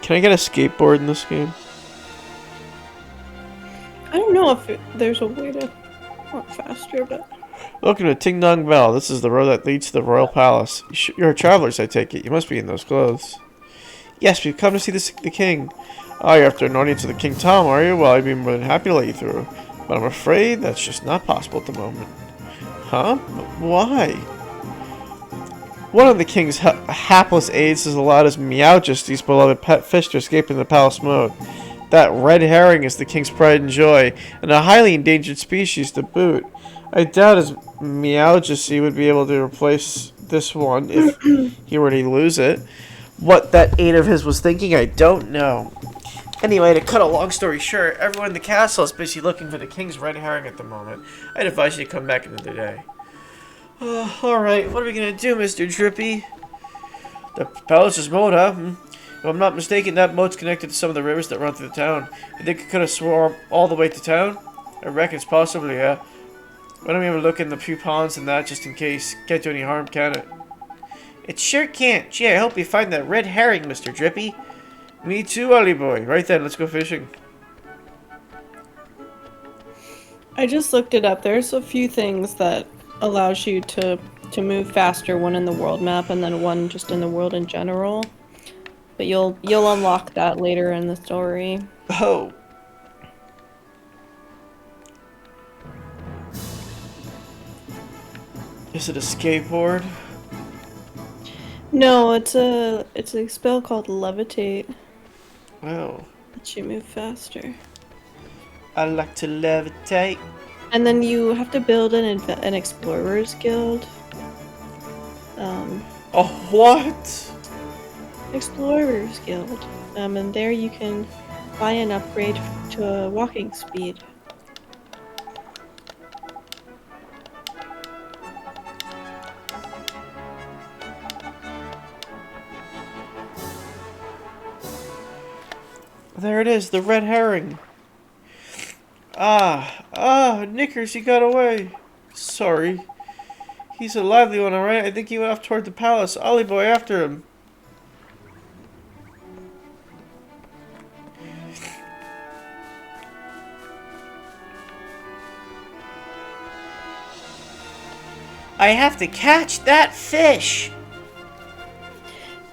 Can I get a skateboard in this game? I don't know if there's a way to walk faster, but Welcome to Ting Dong Bell. This is the road that leads to the royal palace. You're travelers, I take it. You must be in those clothes. Yes, we've come to see the king. Oh, you're after an audience of the King Tom, are you? Well, I'd be more than happy to let you through. But I'm afraid that's just not possible at the moment. Huh? Why? One of the king's hapless aides has allowed his Meowjesties beloved pet fish to escape in the palace mode. That red herring is the king's pride and joy, and a highly endangered species to boot. I doubt his Meowjesty would be able to replace this one if he were to lose it. What that aide of his was thinking, I don't know. Anyway, to cut a long story short, everyone in the castle is busy looking for the king's red herring at the moment. I'd advise you to come back another day. Alright, what are we gonna do, Mr. Drippy? The palace's moat, huh? If I'm not mistaken, that moat's connected to some of the rivers that run through the town. You think it could have swum all the way to town? I reckon it's possibly, yeah. Why don't we have a look in the few ponds and that, just in case? Can't do any harm, can it? It sure can't. Gee, I hope you find that red herring, Mr. Drippy. Me too, Ollie boy. Right then, let's go fishing. I just looked it up. There's a few things that allows you to move faster, one in the world map and then one just in the world in general. But you'll unlock that later in the story. Oh. Is it a skateboard? No, it's a spell called Levitate. Oh. Lets you move faster. I like to levitate. And then you have to build an explorer's guild. Oh, what? Explorer's guild. And there you can buy an upgrade to walking speed. There it is, the red herring. Knickers, he got away. Sorry. He's a lively one, alright? I think he went off toward the palace. Ollie boy, after him. I have to catch that fish.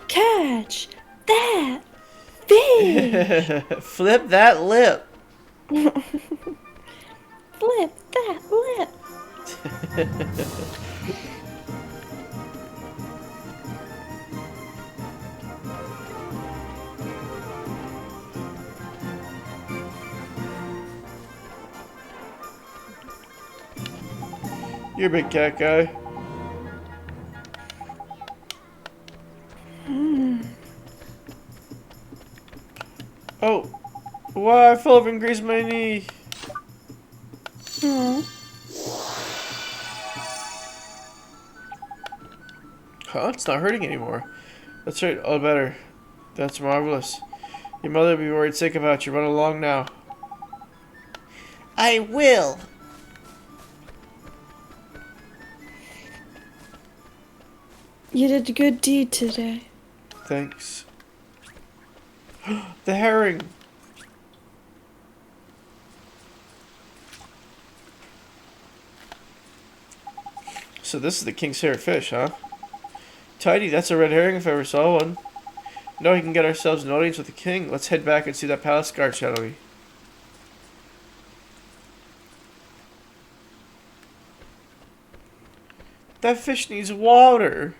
Catch that fish! Flip that lip. Flip that lip! You're a big cat guy. Oh. Wow, I fell over and grazed my knee. Huh? It's not hurting anymore. That's right, all better. That's marvelous. Your mother will be worried sick about you. Run along now. I will. You did a good deed today. Thanks. The herring. So this is the king's favorite fish, huh? Tidy, that's a red herring if I ever saw one. Now we can get ourselves an audience with the king. Let's head back and see that palace guard, shall we? That fish needs water.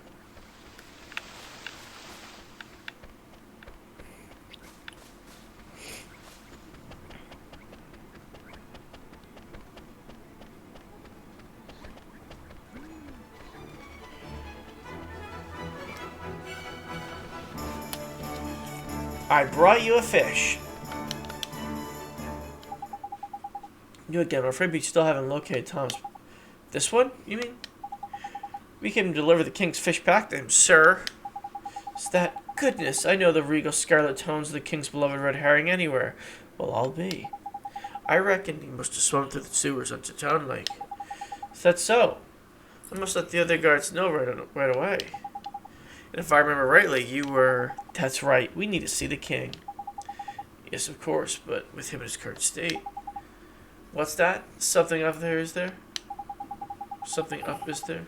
I brought you a fish. You again, I'm afraid we still haven't located Tom's. This one, you mean? We can deliver the king's fish back to him, sir. Is that goodness? I know the regal scarlet tones of the king's beloved red herring anywhere. Well, I'll be. I reckon he must have swum through the sewers onto town lake. Is that so? I must let the other guards know right away. And if I remember rightly, you were... That's right, we need to see the king. Yes, of course, but with him in his current state. What's that? Something up there, is there? Something up, is there?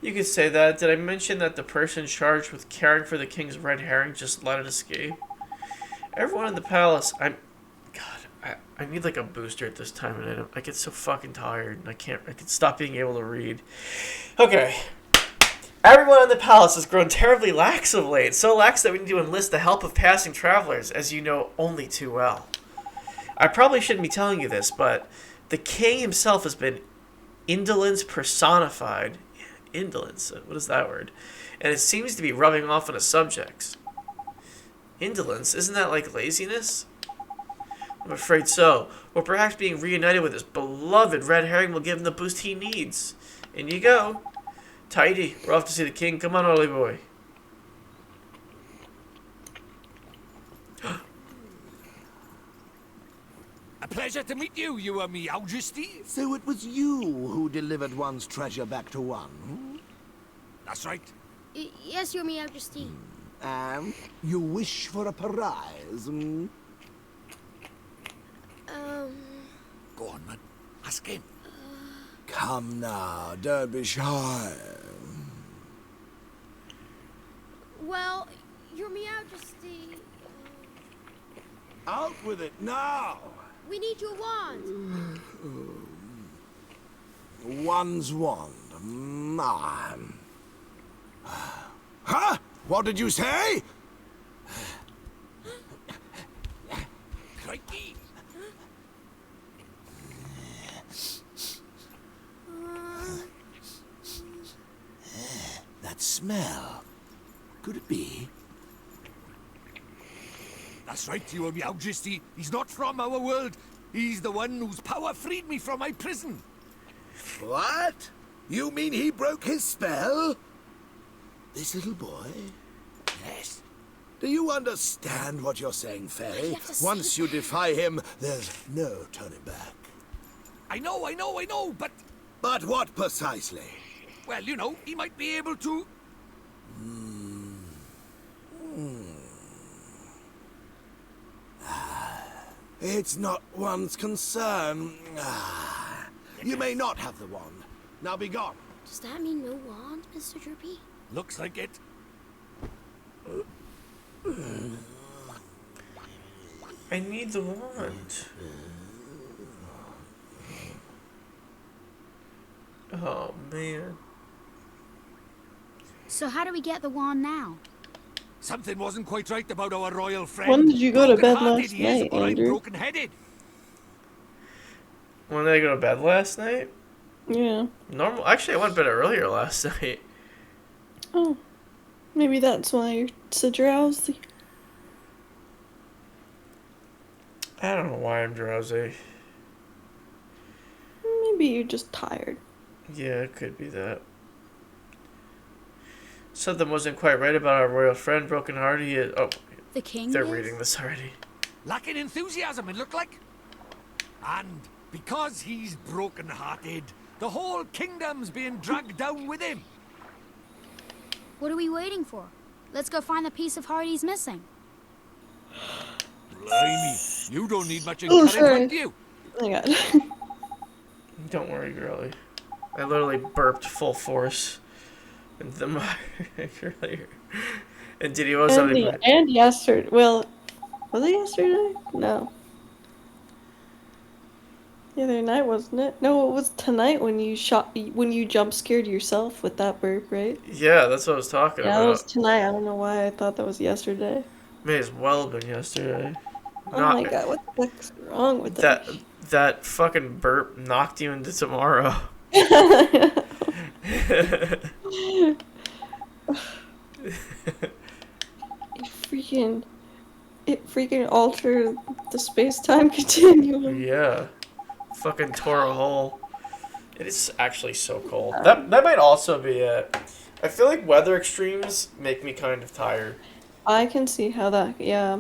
You could say that. Did I mention that the person charged with caring for the king's red herring just let it escape? Everyone in the palace... I need like a booster at this time, and I get so fucking tired, and I can stop being able to read. Okay. Everyone in the palace has grown terribly lax of late, so lax that we need to enlist the help of passing travelers, as you know only too well. I probably shouldn't be telling you this, but the king himself has been indolence personified. Indolence, what is that word? And it seems to be rubbing off on his subjects. Indolence, isn't that like laziness? I'm afraid so. Or perhaps being reunited with his beloved red herring will give him the boost he needs. In you go. Tidy, we're off to see the king. Come on, Ollie boy. A pleasure to meet you, Your Majesty. So it was you who delivered one's treasure back to one? Hmm? That's right. Yes, Your Majesty. And you wish for a prize? Hmm? Go on, man. Ask him. Come now, don't be shy. Well, Your Majesty, Out with it now! we need your wand. One's wand. Mine. Huh? What did you say? Crikey. That smell. Could it be? That's right, Your Majesty. He's not from our world. He's the one whose power freed me from my prison. What? You mean he broke his spell? This little boy? Yes. Do you understand what you're saying, Fairy? Once you defy him, there's no turning back. I know, but... But what precisely? Well, you know, he might be able to... It's not one's concern. You may not have the wand. Now be gone. Does that mean no wand, Mr. Droopy? Looks like it. I need the wand. Oh, man. So how do we get the wand now? Something wasn't quite right about our royal friend. When did you go to bed Broken-hearted last he is, night, but I'm Andrew? broken-headed. When did I go to bed last night? Yeah. Actually, I went to bed earlier last night. Oh. Maybe that's why you're so drowsy. I don't know why I'm drowsy. Maybe you're just tired. Yeah, it could be that. Something wasn't quite right about our royal friend, Broken Heart. Oh, The king they're is? reading this already. Lacking enthusiasm, it looked like. And because he's broken-hearted, the whole kingdom's being dragged down with him. What are we waiting for? Let's go find the piece of heart he's missing. Blimey, you don't need much Oh, encouragement, sorry. do you? Oh my god. Don't worry, girlie. I literally burped full force into the mic earlier. And Diddy was on the And yesterday. Well, was it yesterday? No. The other night, wasn't it? No, it was tonight when you jump scared yourself with that burp, right? Yeah, that's what I was talking Yeah, that was about. tonight. I don't know why I thought that was yesterday. May as well have been yesterday. Oh my god, what the heck's wrong with that? That fucking burp knocked you into tomorrow. It freaking altered the space-time continuum. Yeah. Fucking tore a hole. It is actually so cold. That might also be it. I feel like weather extremes make me kind of tired. I can see how that, yeah.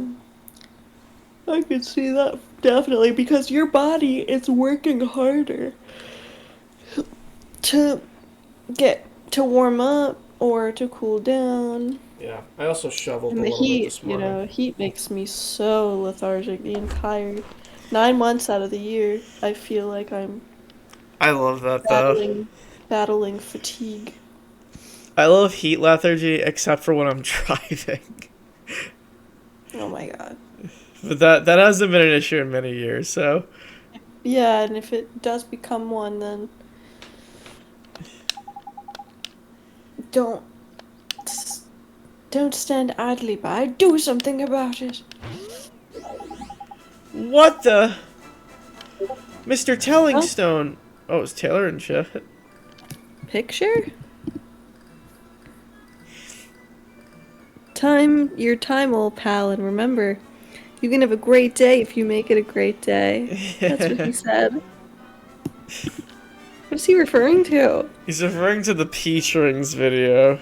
I can see that, definitely, because your body is working harder to warm up or to cool down. Yeah, I also shoveled And a the little bit heat, this morning. heat makes me so lethargic the entire 9 months out of the year. I feel like I'm I love that though. battling fatigue. I love heat lethargy except for when I'm driving. Oh my god. But that hasn't been an issue in many years, so Yeah, and if it does become one, then don't stand idly by. Do something about it. what the Mr. Tellingstone. Oh, it's Taylor and shit. Picture? Your time, old pal, and remember, you can have a great day if you make it a great day. That's what he said. What is he referring to? He's referring to the Peach Rings video.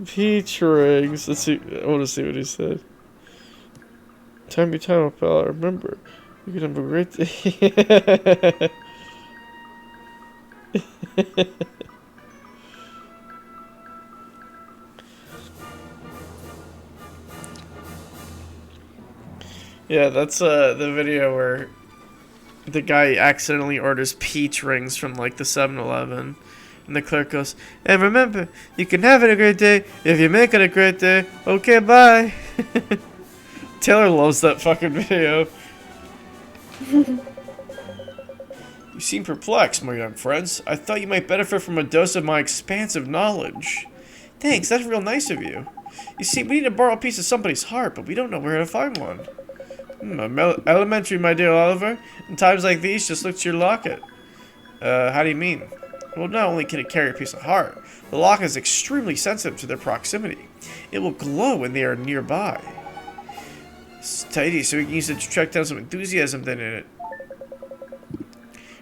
Peach Rings. Let's see. I want to see what he said. Time, pal. Remember, you can have a great day. Yeah, that's the video where the guy accidentally orders peach rings from like the 7-Eleven. And the clerk goes, and remember, you can have it a great day if you make it a great day. Okay, bye. Taylor loves that fucking video. You seem perplexed, my young friends. I thought you might benefit from a dose of my expansive knowledge. Thanks, that's real nice of you. You see, we need to borrow a piece of somebody's heart, but we don't know where to find one. Elementary, my dear Oliver. In times like these, just look to your locket. How do you mean? Well, not only can it carry a piece of heart, the locket is extremely sensitive to their proximity. It will glow when they are nearby. It's tidy, so we can use it to track down some enthusiasm then in it.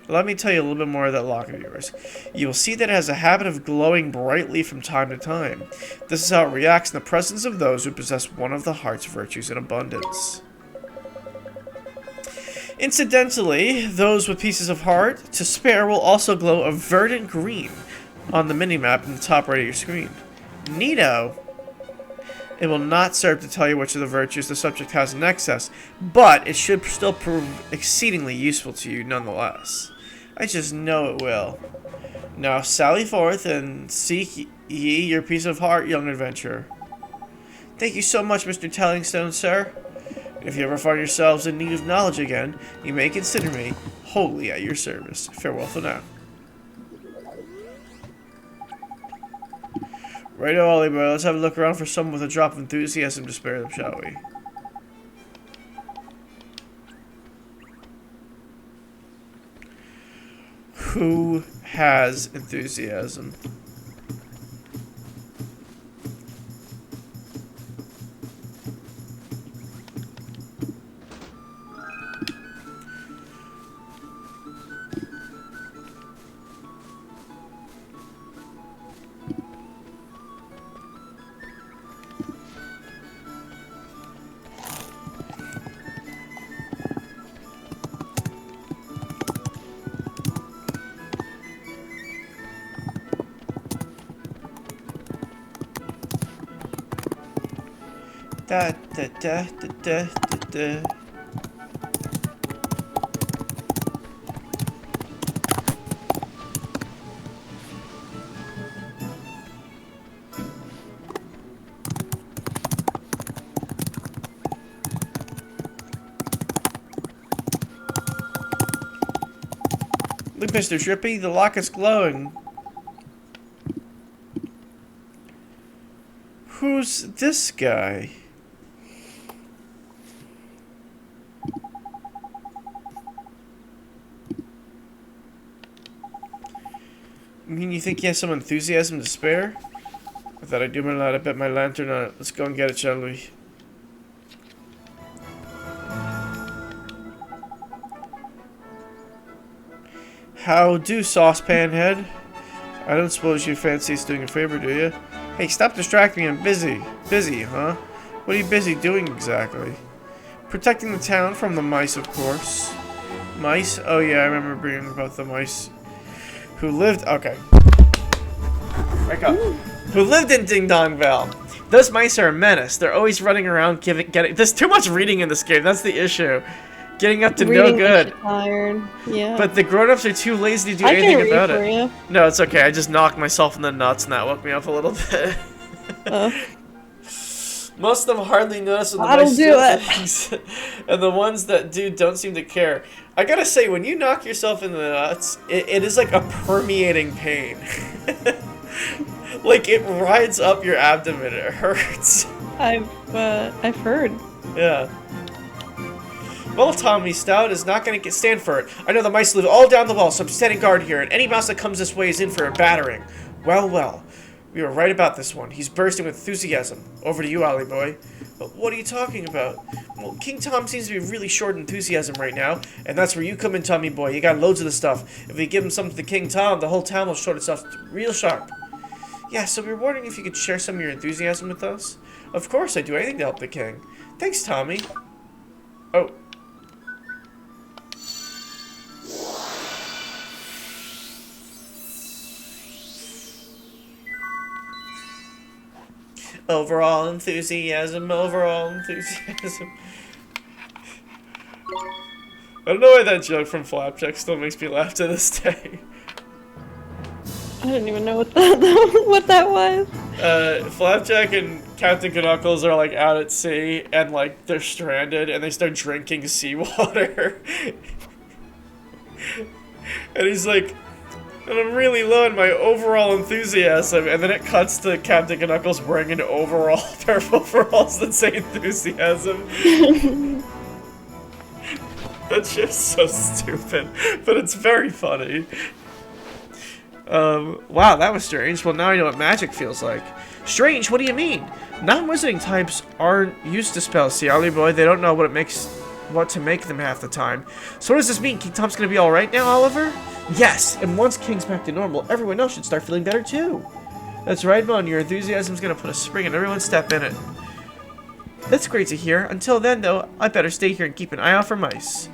But let me tell you a little bit more of that lock of yours. You will see that it has a habit of glowing brightly from time to time. This is how it reacts in the presence of those who possess one of the heart's virtues in abundance. Incidentally, those with pieces of heart to spare will also glow a verdant green on the minimap in the top right of your screen. Neato! It will not serve to tell you which of the virtues the subject has in excess, but it should still prove exceedingly useful to you nonetheless. I just know it will. Now sally forth and seek ye your piece of heart, young adventurer. Thank you so much, Mr. Tellingstone, sir. If you ever find yourselves in need of knowledge again, you may consider me wholly at your service. Farewell for now. Righto, Ollie boy, let's have a look around for someone with a drop of enthusiasm to spare them, shall we? Who has enthusiasm? Da da da da da da da. Look, Mr. Drippy, the lock is glowing. Who's this guy? I mean, you think he has some enthusiasm to spare? I thought I'd do my lot. I bet my lantern on it. Let's go and get it, shall we? How do, saucepan head? I don't suppose you fancy us doing a favor, do you? Hey, stop distracting me. I'm busy. Busy, huh? What are you busy doing exactly? Protecting the town from the mice, of course. Mice? Oh yeah, I remember reading about the mice who lived. Okay. Wake up. Who lived in Ding Dong Vale. Those mice are a menace. They're always running around getting. There's too much reading in this game. That's the issue. Getting up to no good. Tired. Yeah. But the grown-ups are too lazy to do anything about it. You. No, it's okay. I just knocked myself in the nuts and that woke me up a little bit. Most of them hardly notice when the mice do things. And the ones that do don't seem to care. I gotta say, when you knock yourself in the nuts, it is like a permeating pain. Like, it rides up your abdomen. It hurts. I've heard. Yeah. Well, Tommy Stout is not going to stand for it. I know the mice live all down the wall, so I'm standing guard here, and any mouse that comes this way is in for a battering. Well, well. We were right about this one. He's bursting with enthusiasm. Over to you, Ollie boy. But what are you talking about? Well, King Tom seems to be really short in enthusiasm right now, and that's where you come in, Tommy boy. You got loads of the stuff. If we give him something to King Tom, the whole town will short itself real sharp. Yeah, so we were wondering if you could share some of your enthusiasm with us. Of course, I'd do anything to help the king. Thanks, Tommy. Oh. Overall enthusiasm, overall enthusiasm. I don't know why that joke from Flapjack still makes me laugh to this day. I didn't even know what that was. Flapjack and Captain Knuckles are like out at sea and like they're stranded and they start drinking seawater. And he's like, and I'm really low in my overall enthusiasm, and then it cuts to Captain Knuckles wearing an overall pair of overalls that say enthusiasm. That's just so stupid, but it's very funny. Wow, that was strange. Well, now I know what magic feels like. Strange? What do you mean? Non-wizarding types aren't used to spells, see, Ollie boy? They don't know what it makes what to make them half the time. So what does this mean? King Tom's gonna be alright now, Oliver? Yes, and once King's back to normal, everyone else should start feeling better too. That's right, Mon, your enthusiasm's gonna put a spring in everyone's step in it. That's great to hear. Until then, though, I better stay here and keep an eye out for mice.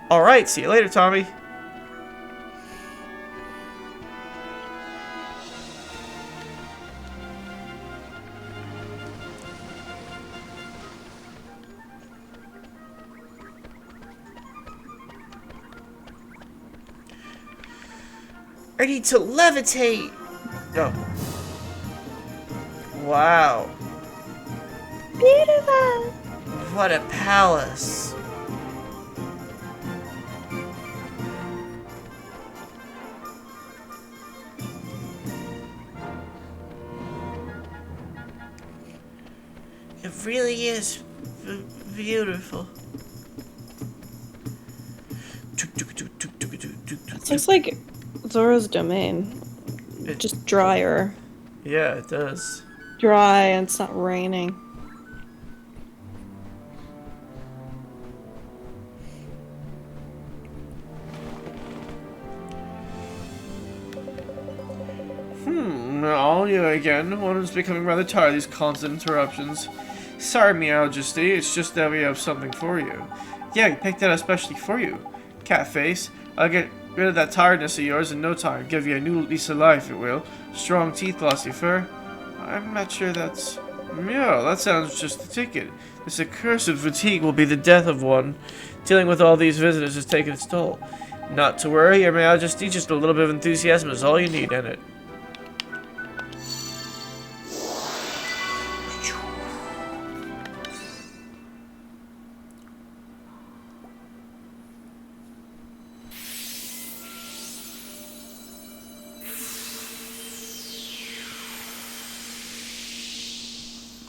Alright, see you later, Tommy. I need to levitate! Oh. Wow. Beautiful! What a palace. It really is beautiful. It looks like Zora's domain. Just drier. Yeah, it does. Dry and it's not raining. All you again. One is becoming rather tired of these constant interruptions. Sorry, Majesty, it's just that we have something for you. Yeah, we picked it especially for you. Catface, I'll get rid of that tiredness of yours in no time. Give you a new lease of life, it will. Strong teeth, glossy fur. I'm not sure that's... Yeah, that sounds just the ticket. This accursed fatigue will be the death of one. Dealing with all these visitors has taken its toll. Not to worry, Your Majesty, just a little bit of enthusiasm is all you need in it.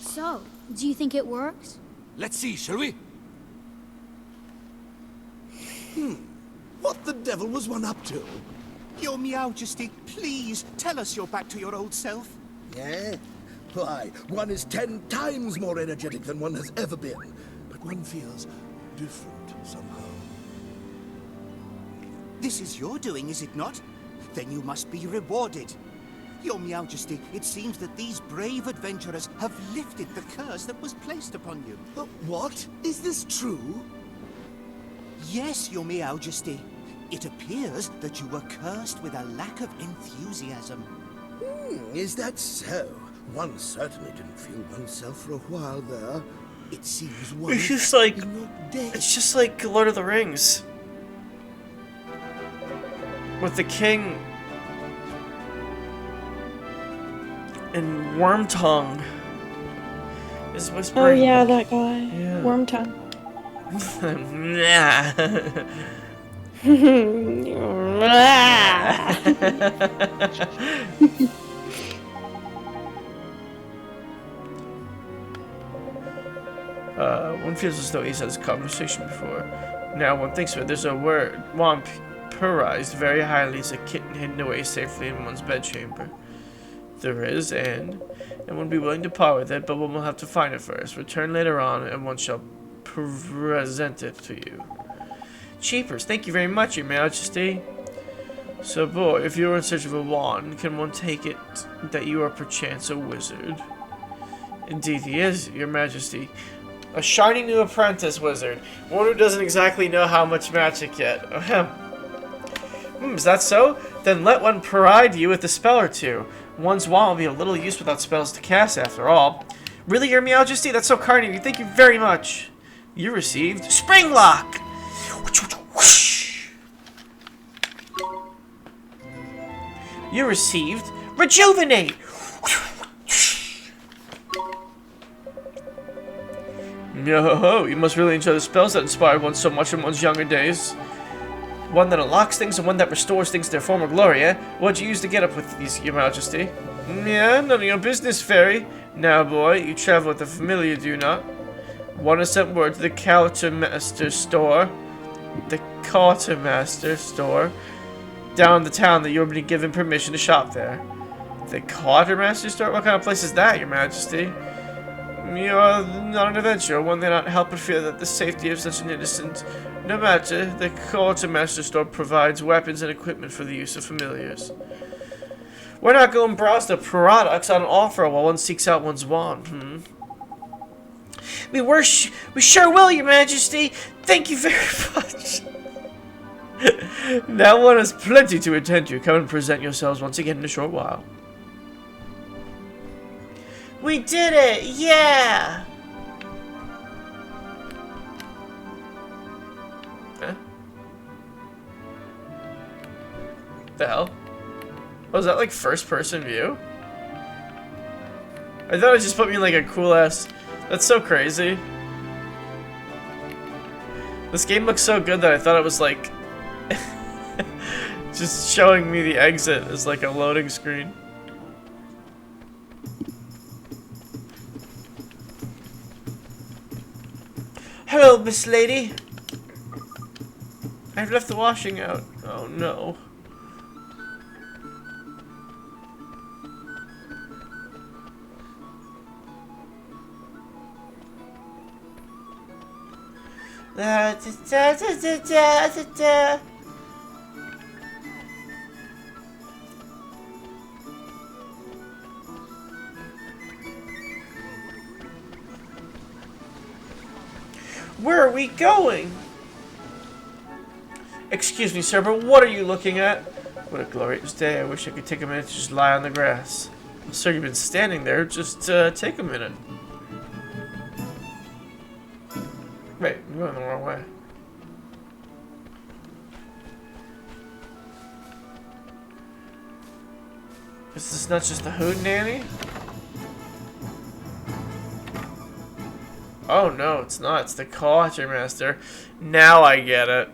So, do you think it worked? Let's see, shall we? What the devil was one up to? Your Majesty, please tell us you're back to your old self. Yeah? Why, one is 10 times more energetic than one has ever been. But one feels different somehow. This is your doing, is it not? Then you must be rewarded. Your Majesty, it seems that these brave adventurers have lifted the curse that was placed upon you. What? Is this true? Yes, Your Majesty. It appears that you were cursed with a lack of enthusiasm. Is that so? One certainly didn't feel oneself for a while there. It seems one It's just like... is not dead. It's just like Lord of the Rings. With the king... and Wormtongue is whispering. Oh yeah, that guy. Yeah. Wormtongue. One feels as though he's had this conversation before. Now one thinks of it, there's a word. One prized very highly as a kitten hidden away safely in one's bedchamber. There is, and one would be willing to part with it, but one will have to find it first. Return later on, and one shall present it to you. Cheapers, thank you very much, Your Majesty. So, boy, if you are in search of a wand, can one take it that you are perchance a wizard? Indeed he is, Your Majesty. A shiny new apprentice wizard. One who doesn't exactly know how much magic yet. Is that so? Then let one provide you with a spell or two. One's wand will be of little use without spells to cast, after all. Really, Your Majesty? That's so kind of you. Thank you very much. You received Spring Lock. You received Rejuvenate. Yo-ho-ho, you must really enjoy the spells that inspired one so much in one's younger days. One that unlocks things and one that restores things to their former glory, eh? What'd you use to get up with these, Your Majesty? Yeah, none of your business, Fairy. Now, boy, you travel with the familiar, do you not? One has sent word to the Quartermaster store. The Quartermaster store. Down the town that you're being given permission to shop there. The Quartermaster store? What kind of place is that, Your Majesty? You are not an adventurer. One cannot help but fear that the safety of such an innocent. No matter, the quartermaster store provides weapons and equipment for the use of familiars. Why not go and browse the products on offer while one seeks out one's wand, we sure will, Your Majesty. Thank you very much. Now one has plenty to attend to. Come and present yourselves once again in a short while. We did it! Yeah! Huh? The hell? Was that like first person view? I thought it just put me in like a cool ass. That's so crazy. This game looks so good that I thought it was like just showing me the exit as like a loading screen. Hello, Miss Lady. I've left the washing out. Oh no. Da, da, da, da, da, da, da. Where are we going? Excuse me, sir, but what are you looking at? What a glorious day. I wish I could take a minute to just lie on the grass. Well, sir, you've been standing there. Just take a minute. Wait, I'm going the wrong way. Is this not just the Hoot Nanny? Oh no, it's not. It's the Quartermaster. Now I get it.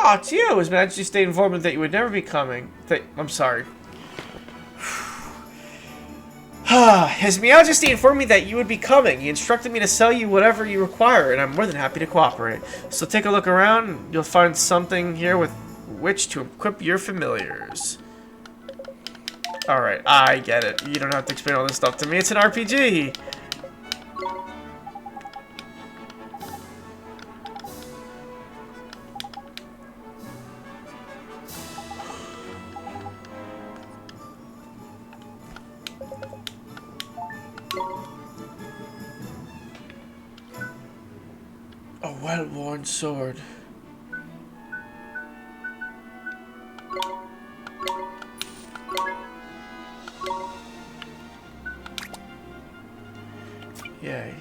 It's you! His Majesty stayed informed that you would never be coming. I'm sorry. His Majesty informed me that you would be coming. He instructed me to sell you whatever you require, and I'm more than happy to cooperate. So take a look around. You'll find something here with which to equip your familiars. Alright, I get it. You don't have to explain all this stuff to me. It's an RPG. A well-worn sword. Yay.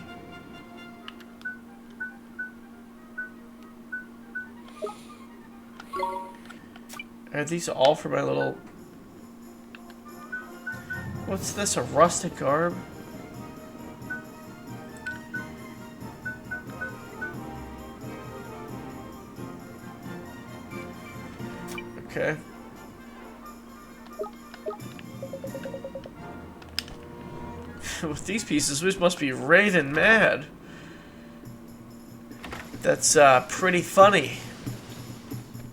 Are these all for my little... What's this, a rustic garb? Okay. With these pieces, we must be raving mad. That's pretty funny.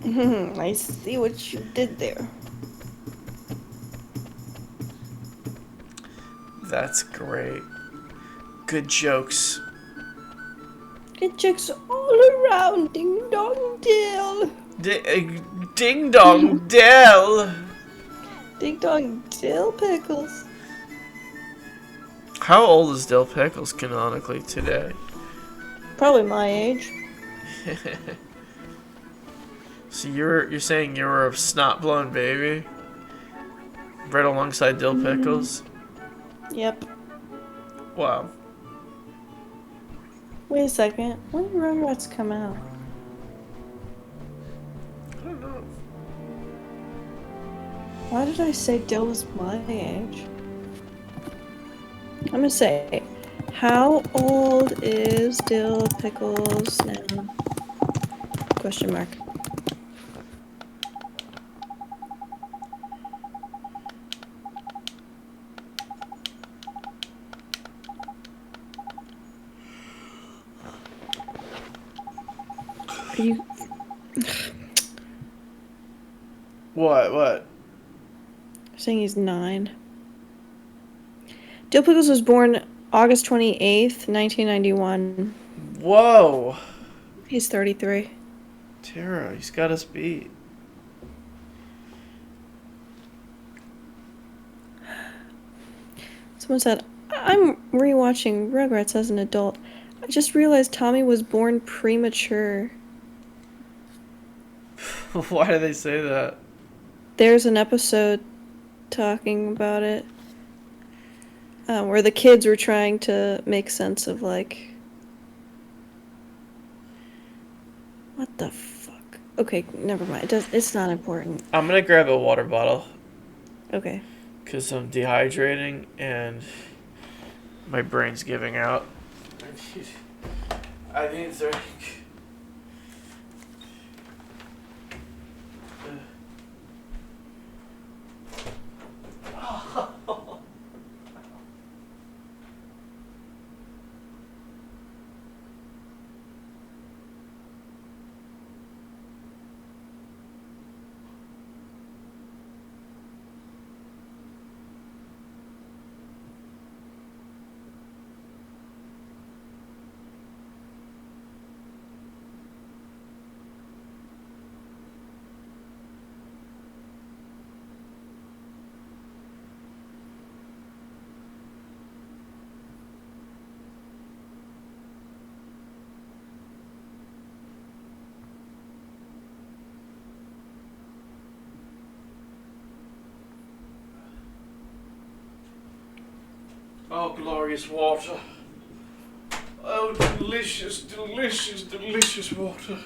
I see what you did there. That's great. Good jokes. Good jokes all around, ding dong dill. Ding dong Dell. Ding dong dill pickles. How old is Dill Pickles canonically today? Probably my age. So you're saying you were a snot blown baby, right alongside Dill Pickles? Yep. Wow. Wait a second. When did Rugrats come out? I don't know. Why did I say Dill was my age? I'm gonna say, how old is Dill Pickles now? Question mark. Are you... What? saying he's 9? Dill Pickles was born August 28th, 1991. Whoa. He's 33. Tara, he's got us beat. Someone said, I'm rewatching Rugrats as an adult. I just realized Tommy was born premature. Why do they say that? There's an episode talking about it where the kids were trying to make sense of, like... What the fuck? Okay, never mind. It's not important. I'm gonna grab a water bottle. Okay. Because I'm dehydrating and my brain's giving out. I need a drink. Oh, glorious water. Oh, delicious, delicious, delicious water.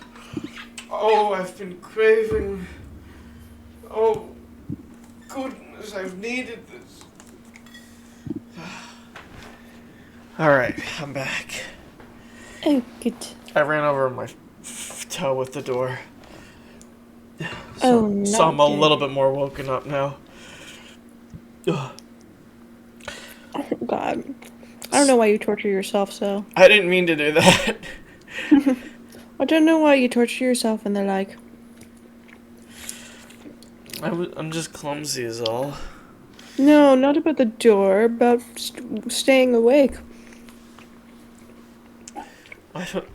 Oh, I've been craving. Oh, goodness, I've needed this. Alright, I'm back. Oh, good. I ran over my toe with the door. Oh, So I'm a good. little bit more woken up now. Ugh. Oh, God. I don't know why you torture yourself so. I didn't mean to do that. I don't know why you torture yourself and they're like... I'm just clumsy is all. No, not about the door, about staying awake.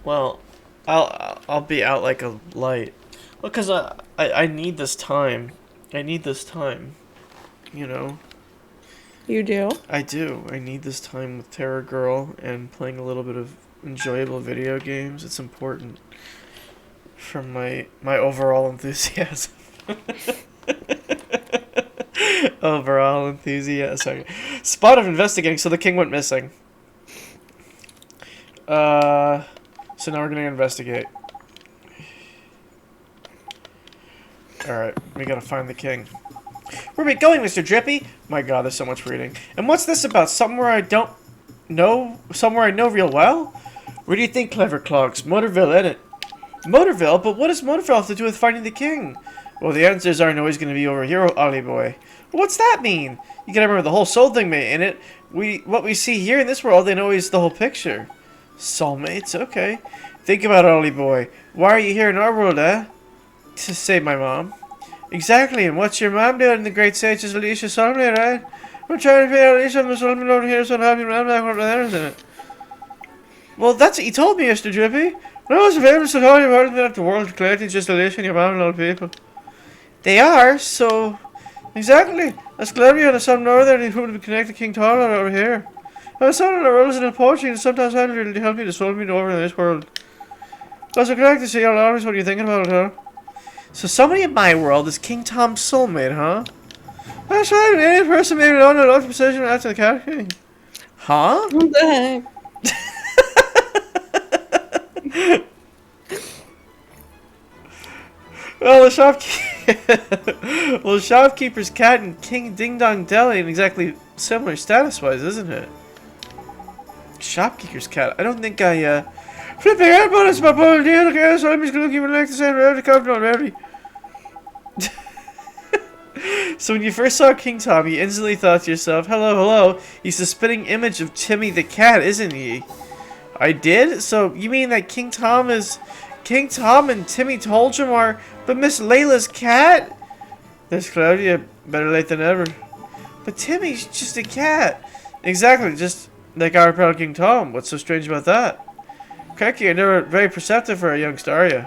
Well, I'll be out like a light. Well, because I need this time. I need this time. You know? You do? I do. I need this time with Terra Girl and playing a little bit of enjoyable video games. It's important for my overall enthusiasm. Overall enthusiasm. Spot of investigating. So the king went missing. So now we're gonna investigate. Alright, we gotta find the king. Where are we going, Mr. Drippy? My god, there's so much reading. And what's this about? Somewhere I don't know? Somewhere I know real well? Where do you think, clever clogs? Motorville, innit? Motorville? But what does Motorville have to do with finding the king? Well, the answers aren't always going to be over here, Ollie boy. What's that mean? You gotta remember the whole soul thing, mate, innit? What we see here in this world ain't always the whole picture. Soulmates? Okay. Think about it, Ollie boy. Why are you here in our world, eh? To save my mom. Exactly, and what's your mom doing in the great sages Alicia soulmate, right? I'm trying to figure out Alicia and the soulmate over here, so I'm happy around back over there, isn't it? Well, that's what you told me, Mr. Drippy. When I was famous at home, you've that the world clearly just Alicia and your mom and all people. They are, so... Exactly. That's clever and some northern who would connect to King Tarlo over here. I was someone that rolls in poetry and sometimes I really help me to soul me over in this world. Was it correct to see how always what are you thinking about it, huh? So somebody in my world is King Tom's soulmate, huh? That's right, any person maybe don't know the position after the cat king. Huh? What the heck? Well, the shopkeeper's cat and King Ding Dong Deli ain't exactly similar status-wise, isn't it? Shopkeeper's cat. I don't think I, Flipping out, but it's my boy, dear, look at us, I'm just gonna keep it like the same, ready, come on, ready. So when you first saw King Tom, you instantly thought to yourself, hello, hello, he's the spitting image of Timmy the cat, isn't he? I did? So you mean that King Tom and Timmy Toldrum are but Miss Layla's cat? That's Claudia, better late than ever. But Timmy's just a cat. Exactly, just like our proud King Tom. What's so strange about that? Crikey, you're never very perceptive for a youngster, are you?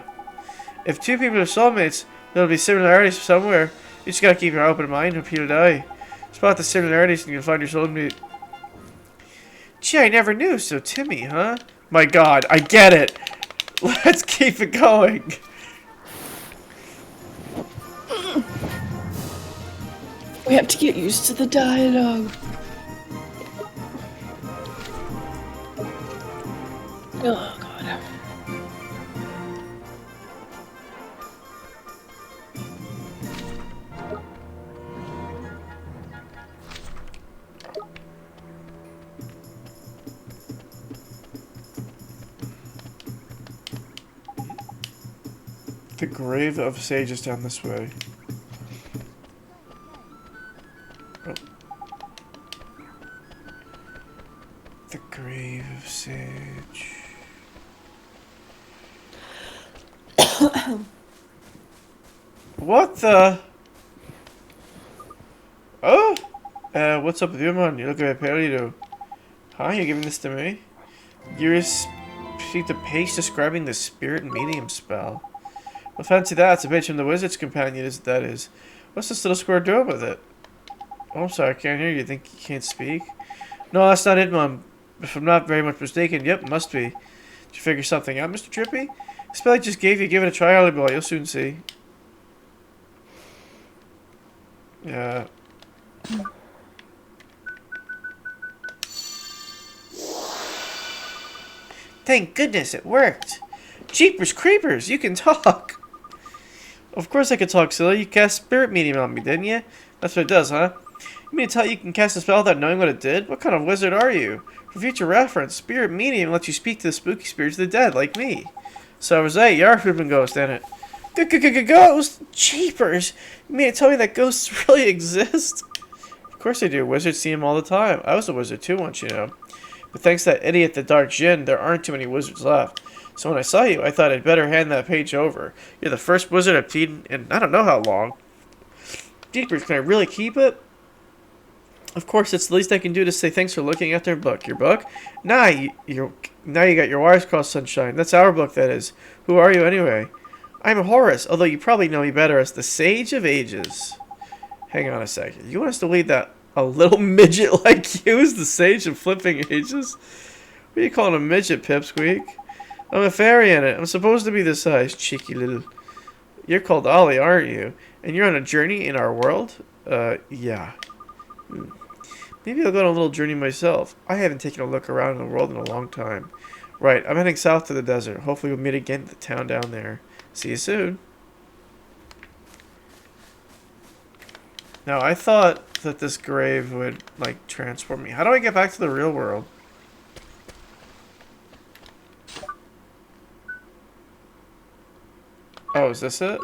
If two people are soulmates, there'll be similarities somewhere. You just gotta keep your open mind and repeated eye. Spot the similarities and you'll find your soulmate. Gee, I never knew. So Timmy, huh? My god, I get it. Let's keep it going. We have to get used to the dialogue. Oh god. The grave of sages down this way. Oh. The grave of sage. What the? Oh! What's up with you, man? You look a bit pale, you do. Huh? You giving this to me? You're the page describing the spirit medium spell. Well, fancy that. It's a page from the wizard's companion, that is. What's this little square doing with it? Oh, I'm sorry, I can't hear you. You think you can't speak? No, that's not it, Mom. If I'm not very much mistaken, yep, must be. Did you figure something out, Mr. Trippy? The spell I just gave you, give it a try, Ollie boy. You'll soon see. Yeah. Thank goodness it worked. Jeepers creepers, you can talk. Of course I can talk, silly. You cast spirit medium on me, didn't you? That's what it does, huh? You mean to tell you can cast a spell without knowing what it did? What kind of wizard are you? For future reference, spirit medium lets you speak to the spooky spirits of the dead, like me. So I was a Yarflippin' ghost, ain't it? Ghost? Jeepers! You mean to tell me that ghosts really exist? Of course they do. Wizards see them all the time. I was a wizard too once, you know. But thanks to that idiot, the Dark Djinn, there aren't too many wizards left. So when I saw you, I thought I'd better hand that page over. You're the first wizard I've seen in I don't know how long. Jeepers, can I really keep it? Of course, it's the least I can do to say thanks for looking at their book. Your book? Nah, now you got your wires crossed, Sunshine. That's our book, that is. Who are you, anyway? I'm Horace, although you probably know me better as the Sage of Ages. Hang on a second. You want us to believe that a little midget like you is the Sage of Flipping Ages? What are you calling a midget, Pipsqueak? I'm a fairy in it. I'm supposed to be this size, cheeky little... You're called Ollie, aren't you? And you're on a journey in our world? Yeah. Maybe I'll go on a little journey myself. I haven't taken a look around in the world in a long time. Right, I'm heading south to the desert. Hopefully we'll meet again at the town down there. See you soon. Now, I thought that this grave would, like, transport me. How do I get back to the real world? Oh, is this it?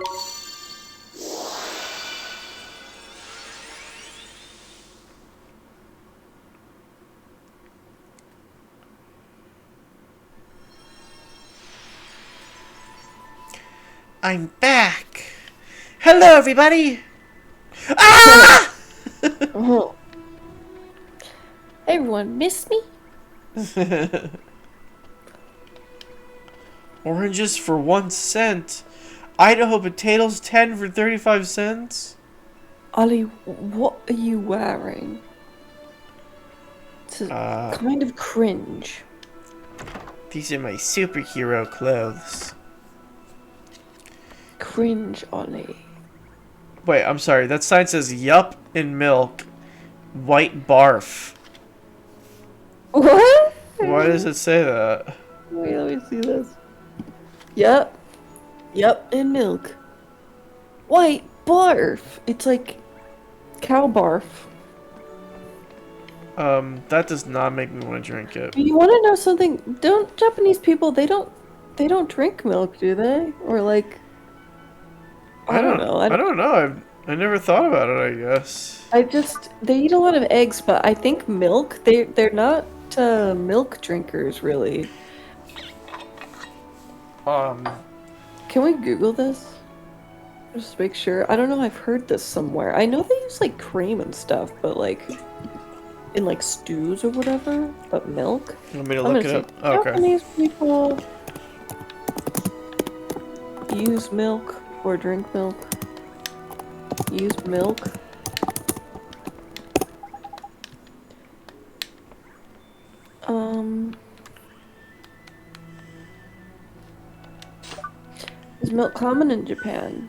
I'm back! Hello, everybody! Ah! Oh. Hey, everyone, miss me? Oranges for 1 cent. Idaho potatoes 10 for 35 cents. Ollie, what are you wearing? It's kind of cringe. These are my superhero clothes. Cringe, Ollie. Wait, I'm sorry. That sign says yup in milk. White barf. What? Why does it say that? Wait, let me see this. Yep. Yep, and milk. White barf. It's like cow barf. That does not make me want to drink it. You want to know something? Don't Japanese people, they don't drink milk, do they? Or like I don't know. I don't know. I never thought about it, I guess. They eat a lot of eggs, but I think milk, they're not milk drinkers really. Can we Google this? Just to make sure. I don't know, I've heard this somewhere. I know they use like cream and stuff, but like in like stews or whatever, but milk. Want me to I'm look gonna it say up? Okay. Japanese people use milk or drink milk. Use milk. Is milk common in Japan?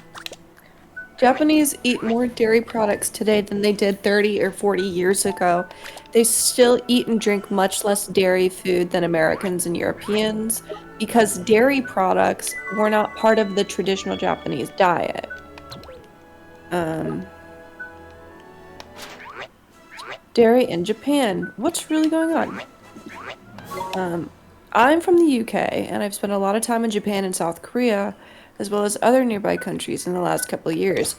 Japanese eat more dairy products today than they did 30 or 40 years ago. They still eat and drink much less dairy food than Americans and Europeans because dairy products were not part of the traditional Japanese diet. Dairy in Japan. What's really going on? I'm from the UK and I've spent a lot of time in Japan and South Korea, as well as other nearby countries in the last couple of years.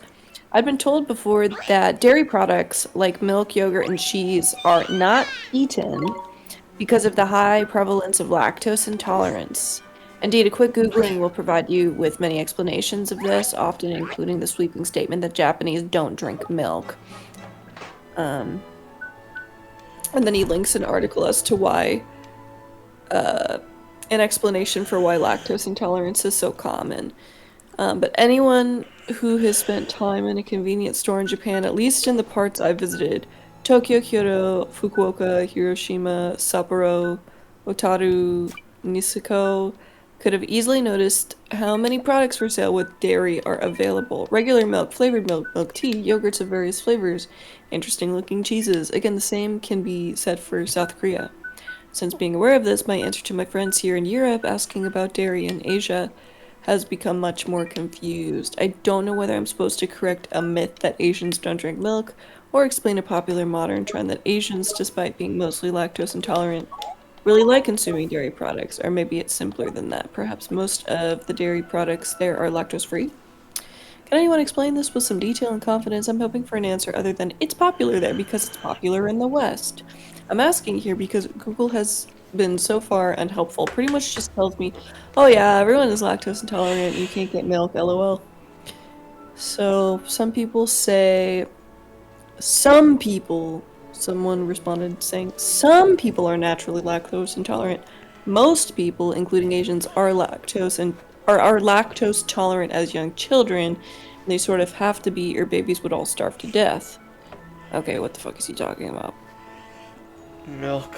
I've been told before that dairy products like milk, yogurt, and cheese are not eaten because of the high prevalence of lactose intolerance. Indeed, a quick Googling will provide you with many explanations of this, often including the sweeping statement that Japanese don't drink milk. And then he links an article as to why, an explanation for why lactose intolerance is so common. But anyone who has spent time in a convenience store in Japan, at least in the parts I visited, Tokyo, Kyoto, Fukuoka, Hiroshima, Sapporo, Otaru, Niseko, could have easily noticed how many products for sale with dairy are available. Regular milk, flavored milk, milk tea, yogurts of various flavors, interesting looking cheeses. Again, the same can be said for South Korea. Since being aware of this, my answer to my friends here in Europe asking about dairy in Asia has become much more confused. I don't know whether I'm supposed to correct a myth that Asians don't drink milk, or explain a popular modern trend that Asians, despite being mostly lactose intolerant, really like consuming dairy products, or maybe it's simpler than that. Perhaps most of the dairy products there are lactose free. Can anyone explain this with some detail and confidence? I'm hoping for an answer other than it's popular there because it's popular in the West. I'm asking here because Google has been so far unhelpful. Pretty much just tells me, oh yeah, everyone is lactose intolerant, you can't get milk, lol. So some people say, someone responded saying, some people are naturally lactose intolerant. Most people, including Asians, are lactose tolerant as young children. And they sort of have to be, or babies would all starve to death. Okay, what the fuck is he talking about? Milk.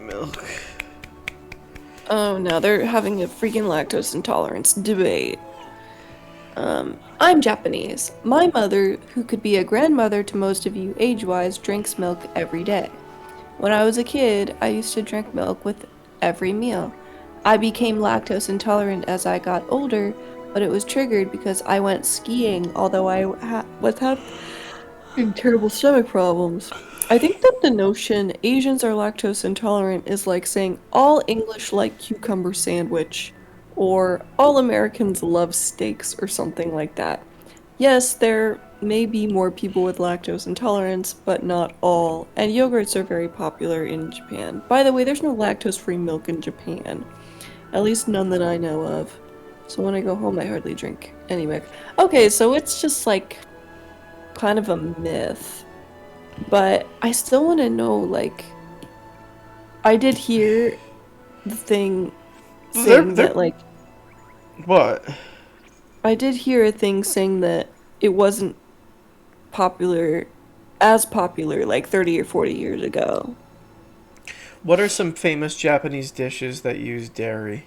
Milk. Oh no, they're having a freaking lactose intolerance debate. I'm Japanese. My mother, who could be a grandmother to most of you age-wise, drinks milk every day. When I was a kid, I used to drink milk with every meal. I became lactose intolerant as I got older, but it was triggered because I went skiing, although I was having terrible stomach problems. I think that the notion Asians are lactose intolerant is like saying all English like cucumber sandwich, or all Americans love steaks, or something like that. Yes, there may be more people with lactose intolerance, but not all, and yogurts are very popular in Japan. By the way, there's no lactose-free milk in Japan. At least none that I know of. So when I go home, I hardly drink any milk. Okay, so it's just like kind of a myth. But I still want to know, like, I did hear the thing saying that, like, What? I did hear a thing saying that it wasn't popular, as popular, like 30 or 40 years ago. What are some famous Japanese dishes that use dairy?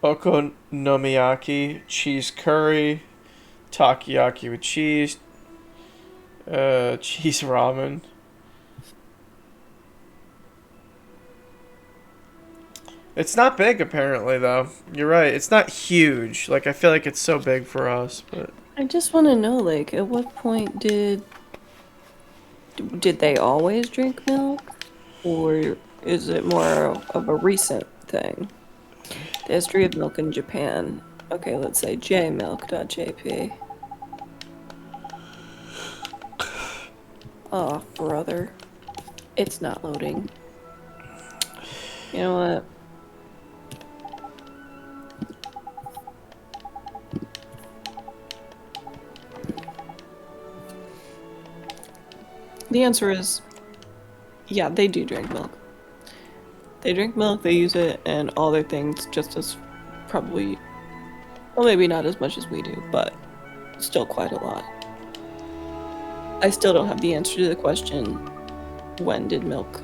Okonomiyaki, cheese curry, takoyaki with cheese, cheese ramen. It's not big, apparently, though. You're right. It's not huge. Like, I feel like it's so big for us, but... I just want to know, like, at what point did they always drink milk? Or is it more of a recent thing? The history of milk in Japan. Okay, let's say jmilk.jp. Oh, brother. It's not loading. You know what? the answer is, yeah, they do drink milk. They drink milk, they use it, and all their things just as probably, well, maybe not as much as we do, but still quite a lot. I still don't have the answer to the question, when did milk,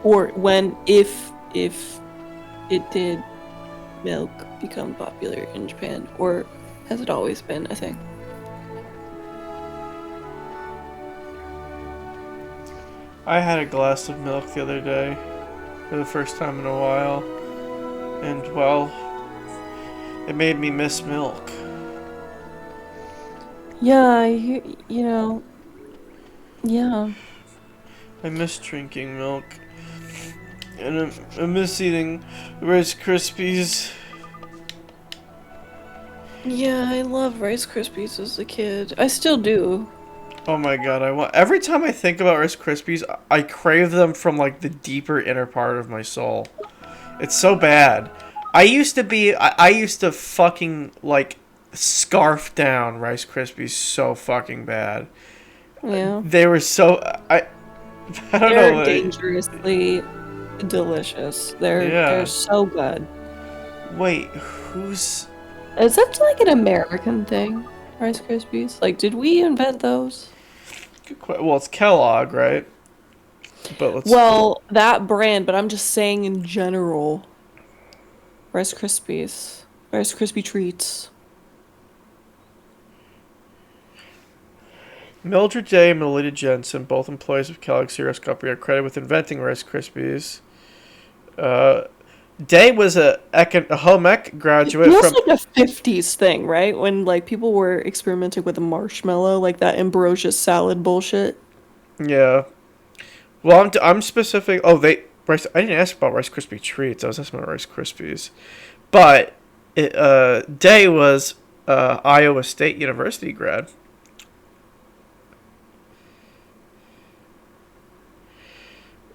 or when, if it did milk become popular in Japan, or has it always been a thing? I had a glass of milk the other day for the first time in a while, and well, it made me miss milk. Yeah, yeah. I miss drinking milk, and I miss eating Rice Krispies. Yeah, I love Rice Krispies as a kid. I still do. Oh my god, every time I think about Rice Krispies, I crave them from like the deeper inner part of my soul. It's so bad. I used to fucking like scarf down Rice Krispies so fucking bad. Yeah. They were so I don't They're know. dangerously delicious. They're so good. Wait, who's... Is that like an American thing? Rice Krispies? Like, did we invent those? Well, it's Kellogg, right? But let's... Well, that brand, but I'm just saying in general. Rice Krispies. Rice Krispie treats. Mildred Day and Melita Jensen, both employees of Kellogg's cereal company, are credited with inventing Rice Krispies. Day was a home ec graduate It from... was like a 50s thing, right? When like people were experimenting with a marshmallow, like that Ambrosius salad bullshit. Yeah. Well, I'm specific... Oh, I didn't ask about Rice Krispie treats. I was asking about Rice Krispies. But Day was Iowa State University grad.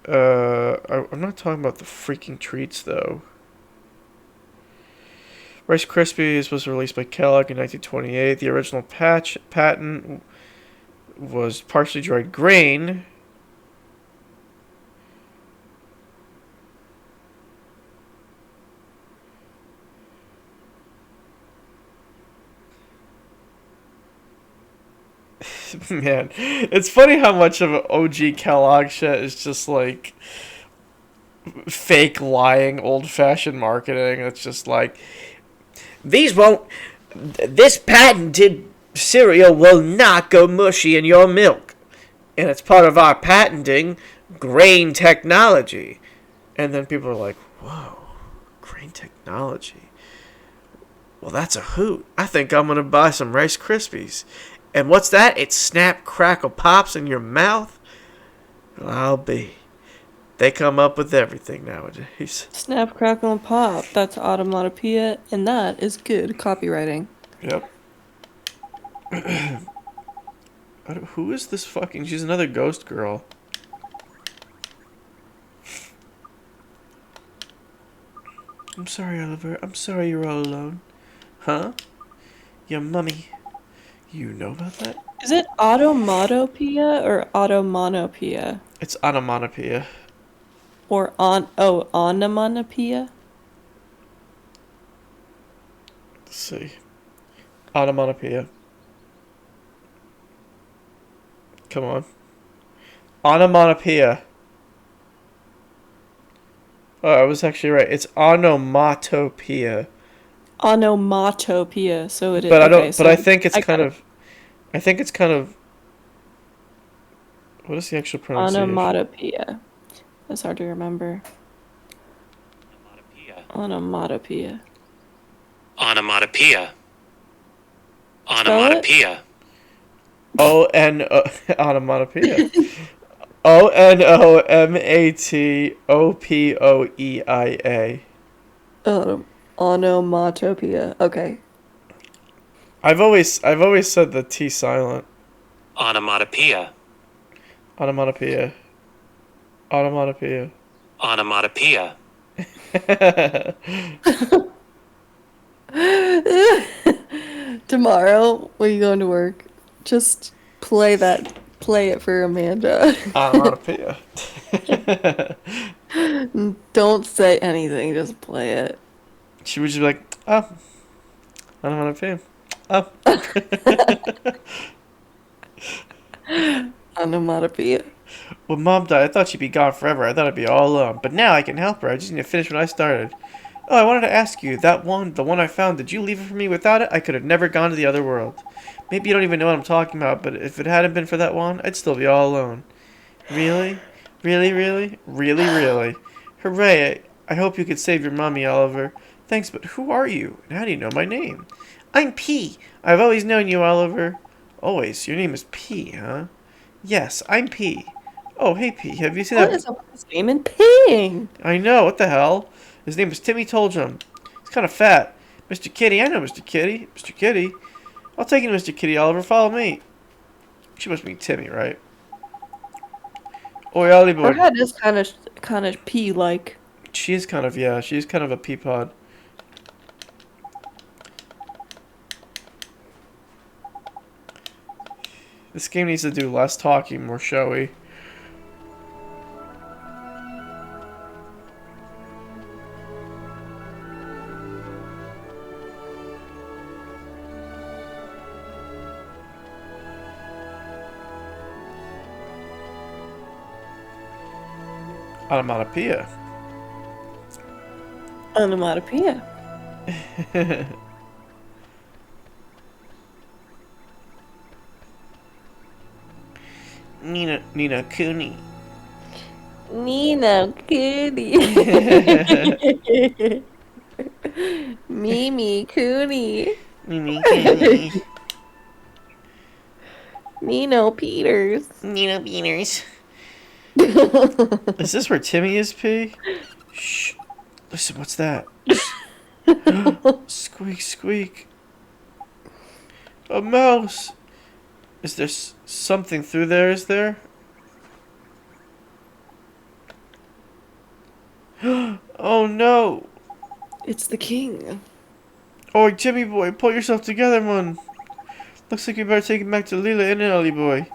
I'm not talking about the freaking treats, though. Rice Krispies was released by Kellogg in 1928. The original patent was partially dried grain. Man, it's funny how much of OG Kellogg shit is just like fake lying old-fashioned marketing. It's just like, this patented cereal will not go mushy in your milk, and it's part of our patenting grain technology. And then people are like, whoa, grain technology, well, that's a hoot. I think I'm gonna buy some Rice Krispies. And what's that? It snap, crackle, pops in your mouth? Well, I'll be. They come up with everything nowadays. Snap, crackle, and pop. That's automatopoeia, and that is good copywriting. Yep. Who is this fucking... She's another ghost girl. I'm sorry, Oliver. I'm sorry you're all alone. Huh? Your mummy... You know about that? Is it automatopoeia or automonopoeia? It's onomatopoeia. Or onomatopoeia? Let's see. Onomatopoeia. Come on. Onomatopoeia. Oh, I was actually right. It's onomatopoeia. Onomatopoeia. So it is. But I don't. Okay, but so I think it's kind of. I think it's kind of. What is the actual pronunciation? Onomatopoeia. That's hard to remember. Onomatopoeia. Onomatopoeia. Onomatopoeia. Onomatopoeia. Onomatopoeia. Onomatopoeia. Okay. I've always said the T silent. Onomatopoeia. Onomatopoeia. Onomatopoeia. Onomatopoeia. Tomorrow, when you go into work, just play that play it for Amanda. Onomatopoeia. Don't say anything, just play it. She would just be like, oh, onomatopoeia. Oh. Onomatopoeia. When Mom died, I thought she'd be gone forever. I thought I'd be all alone. But now I can help her. I just need to finish what I started. Oh, I wanted to ask you, the one I found, did you leave it for me? Without it, I could have never gone to the other world. Maybe you don't even know what I'm talking about, but if it hadn't been for that wand, I'd still be all alone. Really? Really, really? Really, really? Hooray! I hope you could save your mommy, Oliver. Thanks, but who are you? And how do you know my name? I'm P. I've always known you, Oliver. Always? Your name is P, huh? Yes, I'm P. Oh, hey P, have you seen What that? is up with his name in peeing? I know, what the hell? His name is Timmy Toldrum. He's kind of fat. Mr. Kitty, I know Mr. Kitty. Mr. Kitty. I'll take you to Mr. Kitty, Oliver. Follow me. She must be Timmy, right? Oi, Ollie boy. Her head is kind of pea-like. She is kind of, yeah, she's kind of a pea pod. This game needs to do less talking, more showy. Onomatopoeia. Onomatopoeia. Nina Kuni. Nina Kuni. Mimi Kuni. Mimi Kuni. Nino Peters. Nina Beaners. Is this where Timmy is, P? Shh. Listen, what's that? Squeak, squeak. A mouse. Is there something through there, is there? Oh no. It's the king. Oh, Timmy boy, pull yourself together, man. Looks like we better take him back to Leela, innit, Ollie boy?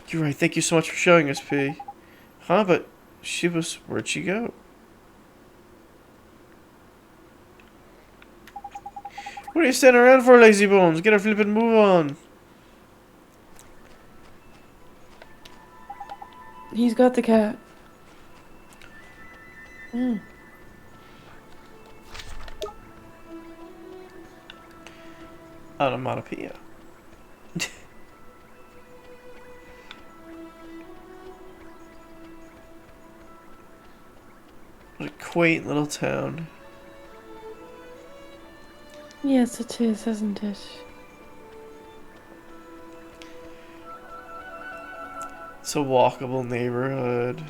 You're right, thank you so much for showing us, P. Huh, but where'd she go? What are you standing around for, lazy bones? Get a flippin' move on. He's got the cat. Mm. Onomatopoeia. What a quaint little town. Yes, it is, isn't it? It's a walkable neighborhood.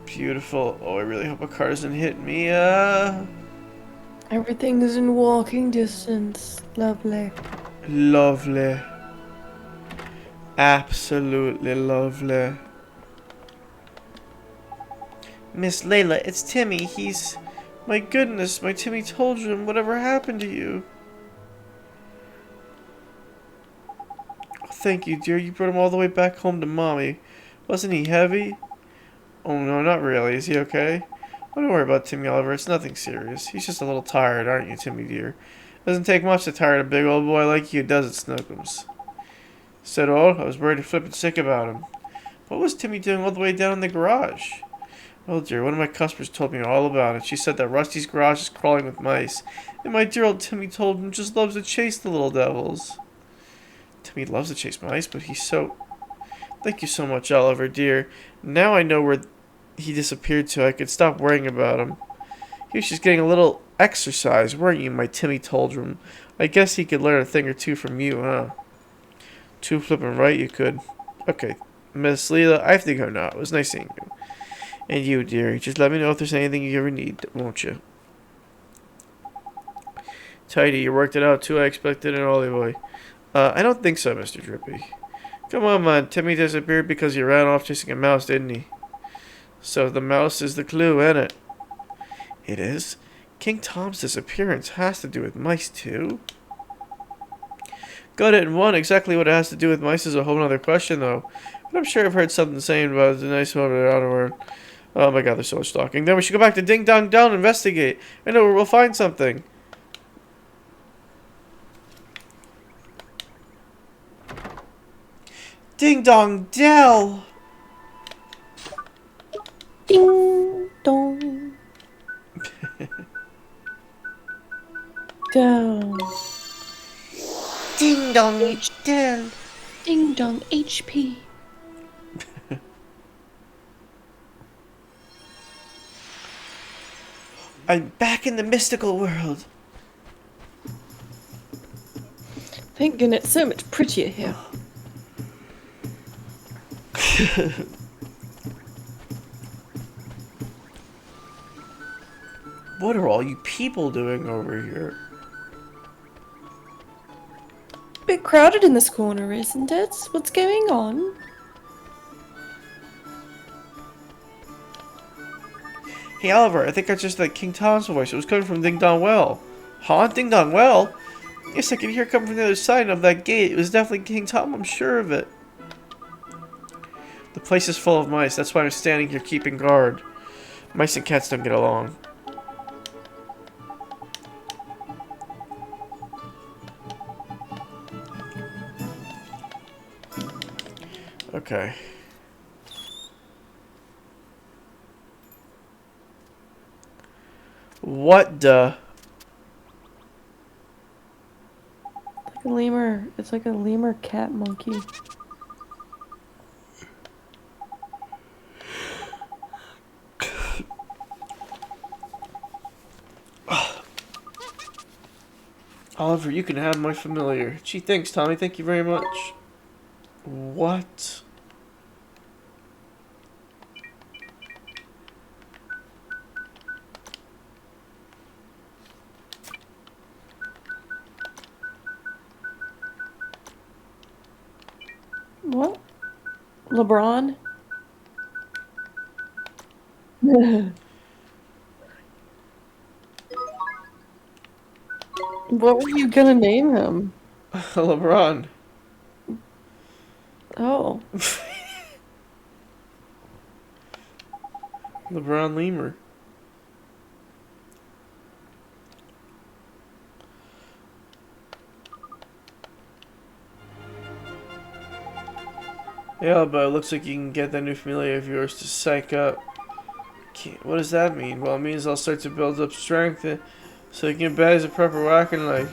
Beautiful. Oh, I really hope a car doesn't hit me. Everything is in walking distance. Lovely. Lovely. Absolutely lovely. Miss Layla, it's Timmy. He's... My goodness, my Timmy told you whatever happened to you. Thank you, dear. You brought him all the way back home to Mommy. Wasn't he heavy? Oh, no, not really. Is he okay? Oh, don't worry about Timmy, Oliver. It's nothing serious. He's just a little tired, aren't you, Timmy, dear? Doesn't take much to tire a big old boy like you, does it, Snookums? Said all. I was worried flippin' sick about him. What was Timmy doing all the way down in the garage? Oh, dear, one of my customers told me all about it. She said that Rusty's garage is crawling with mice. And my dear old Timmy told him just loves to chase the little devils. Timmy loves to chase mice, but he's so... Thank you so much, Oliver, dear. Now I know where he disappeared to. I could stop worrying about him. He was just getting a little exercise, weren't you, my Timmy Toldrum? I guess he could learn a thing or two from you, huh? Too flippin' right you could. Okay, Miss Leela, I have to go now. It was nice seeing you. And you, dearie. Just let me know if there's anything you ever need, won't you? Tidy, you worked it out too. I expected an Ollie boy. I don't think so, Mr. Drippy. Come on, man. Timmy disappeared because he ran off chasing a mouse, didn't he? So the mouse is the clue, ain't it? It is. King Tom's disappearance has to do with mice, too. Got it in one. Exactly what it has to do with mice is a whole other question, though. But I'm sure I've heard something saying about the nice one or the other word. Oh my god, there's so much talking. Then we should go back to Ding Dong Dell and investigate. I know where we'll find something. Ding Dong Dell! Ding dong. Down. Ding Dong Dell! Ding dong HP. I'm back in the mystical world. Thank goodness, it's so much prettier here. What are all you people doing over here? Bit crowded in this corner, isn't it? What's going on? Hey Oliver, I think that's just like King Tom's voice. It was coming from Ding Dong Well. Huh? Ding Dong Well? Yes, I can hear it coming from the other side of that gate. It was definitely King Tom, I'm sure of it. The place is full of mice. That's why I'm standing here keeping guard. Mice and cats don't get along. Okay. What the? Like a lemur. It's like a lemur cat monkey. Oliver, you can have my familiar. Gee, thanks, Tommy. Thank you very much. What? What? LeBron? What were you gonna name him? LeBron. Oh. LeBron Lemur. Yeah, but it looks like you can get that new familiar of yours to psych up. What does that mean? Well, it means I'll start to build up strength so you can bad as a proper whacking like.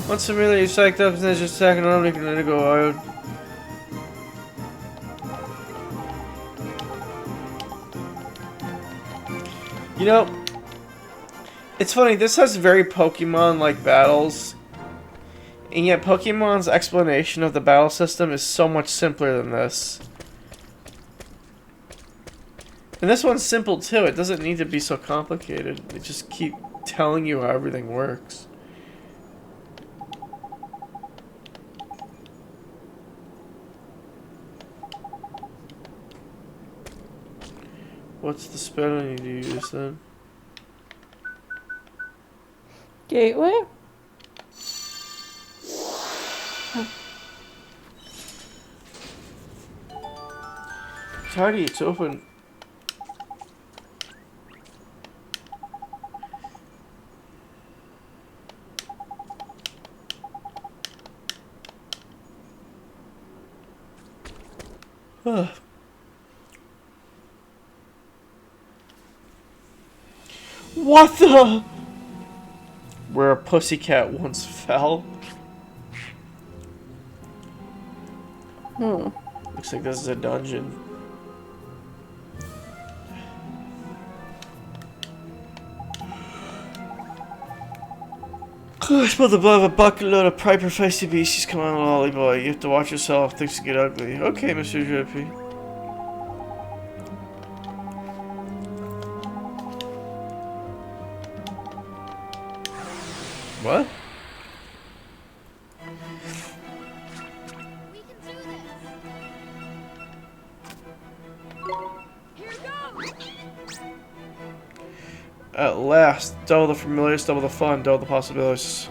Once familiar is psyched up and then just attacking on, you can let it go wild. You know, it's funny, this has very Pokemon-like battles, and yet Pokemon's explanation of the battle system is so much simpler than this. And this one's simple too, it doesn't need to be so complicated. They just keep telling you how everything works. What's the spell I need to use then? Gateway? Tidy, it's open. What the? Where a pussycat once fell. Looks like this is a dungeon. I spilled the blood of a bucketload of Piper Feisty Beasties. Come on, Lolly Boy. You have to watch yourself. Things get ugly. Okay, Mr. Drippy. What? We can do this. Here goes. At last, double the familiars, double the fun, double the possibilities.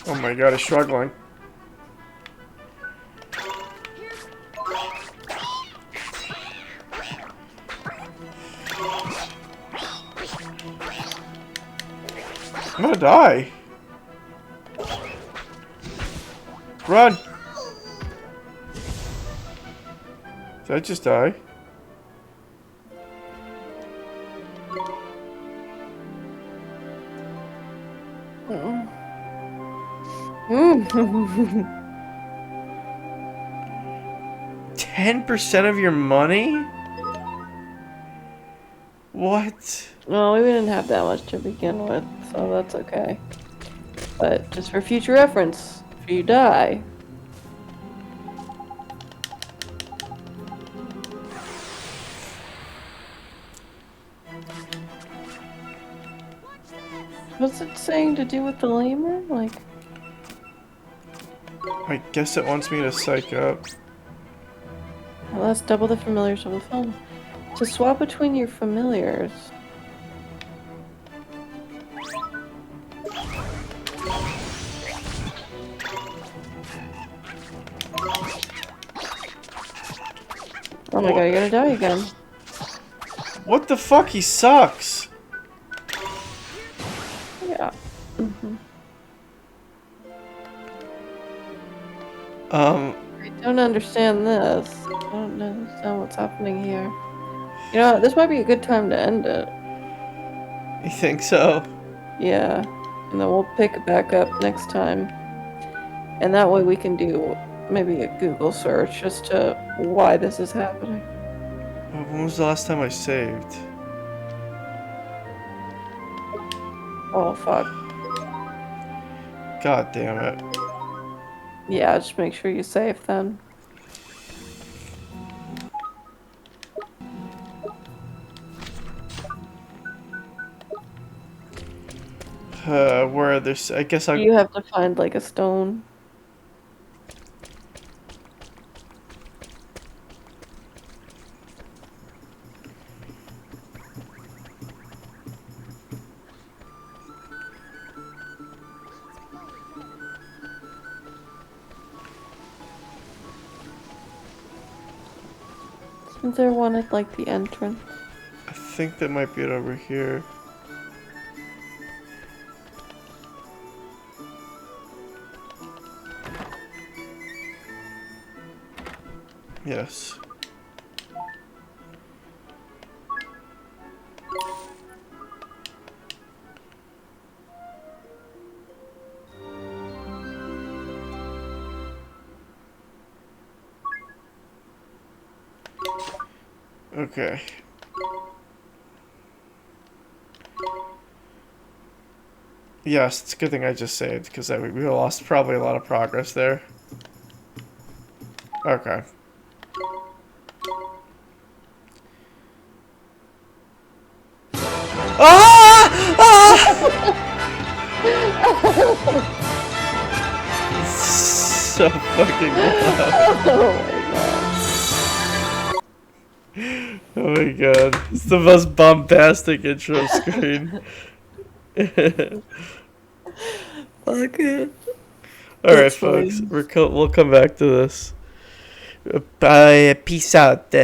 Oh my god, he's struggling. I'm gonna die. Run! Did I just die? Mm. 10% of your money? What? Well, we didn't have that much to begin with, so that's okay. But just for future reference, if you die. What's it saying to do with the lemur? Like, I guess it wants me to psych up. well, that's double the familiars of the film. To swap between your familiars. Oh my god, you're gonna die again. What the fuck? He sucks. Yeah. I don't understand this. I don't understand what's happening here. You know, this might be a good time to end it. You think so? Yeah. And then we'll pick it back up next time. And that way we can do maybe a Google search as to why this is happening. When was the last time I saved? Oh, fuck. God damn it. Yeah, just make sure you save then. Where there's, I guess I. You have to find like a stone. Is there one at like the entrance? I think that might be it over here. Yes. Okay. Yes, it's a good thing I just saved, because we lost probably a lot of progress there. Okay. Ah! Ah! So fucking loud. Oh my god. It's the most bombastic intro screen. Fuck it. Alright, folks. We'll come back to this. Bye. Peace out.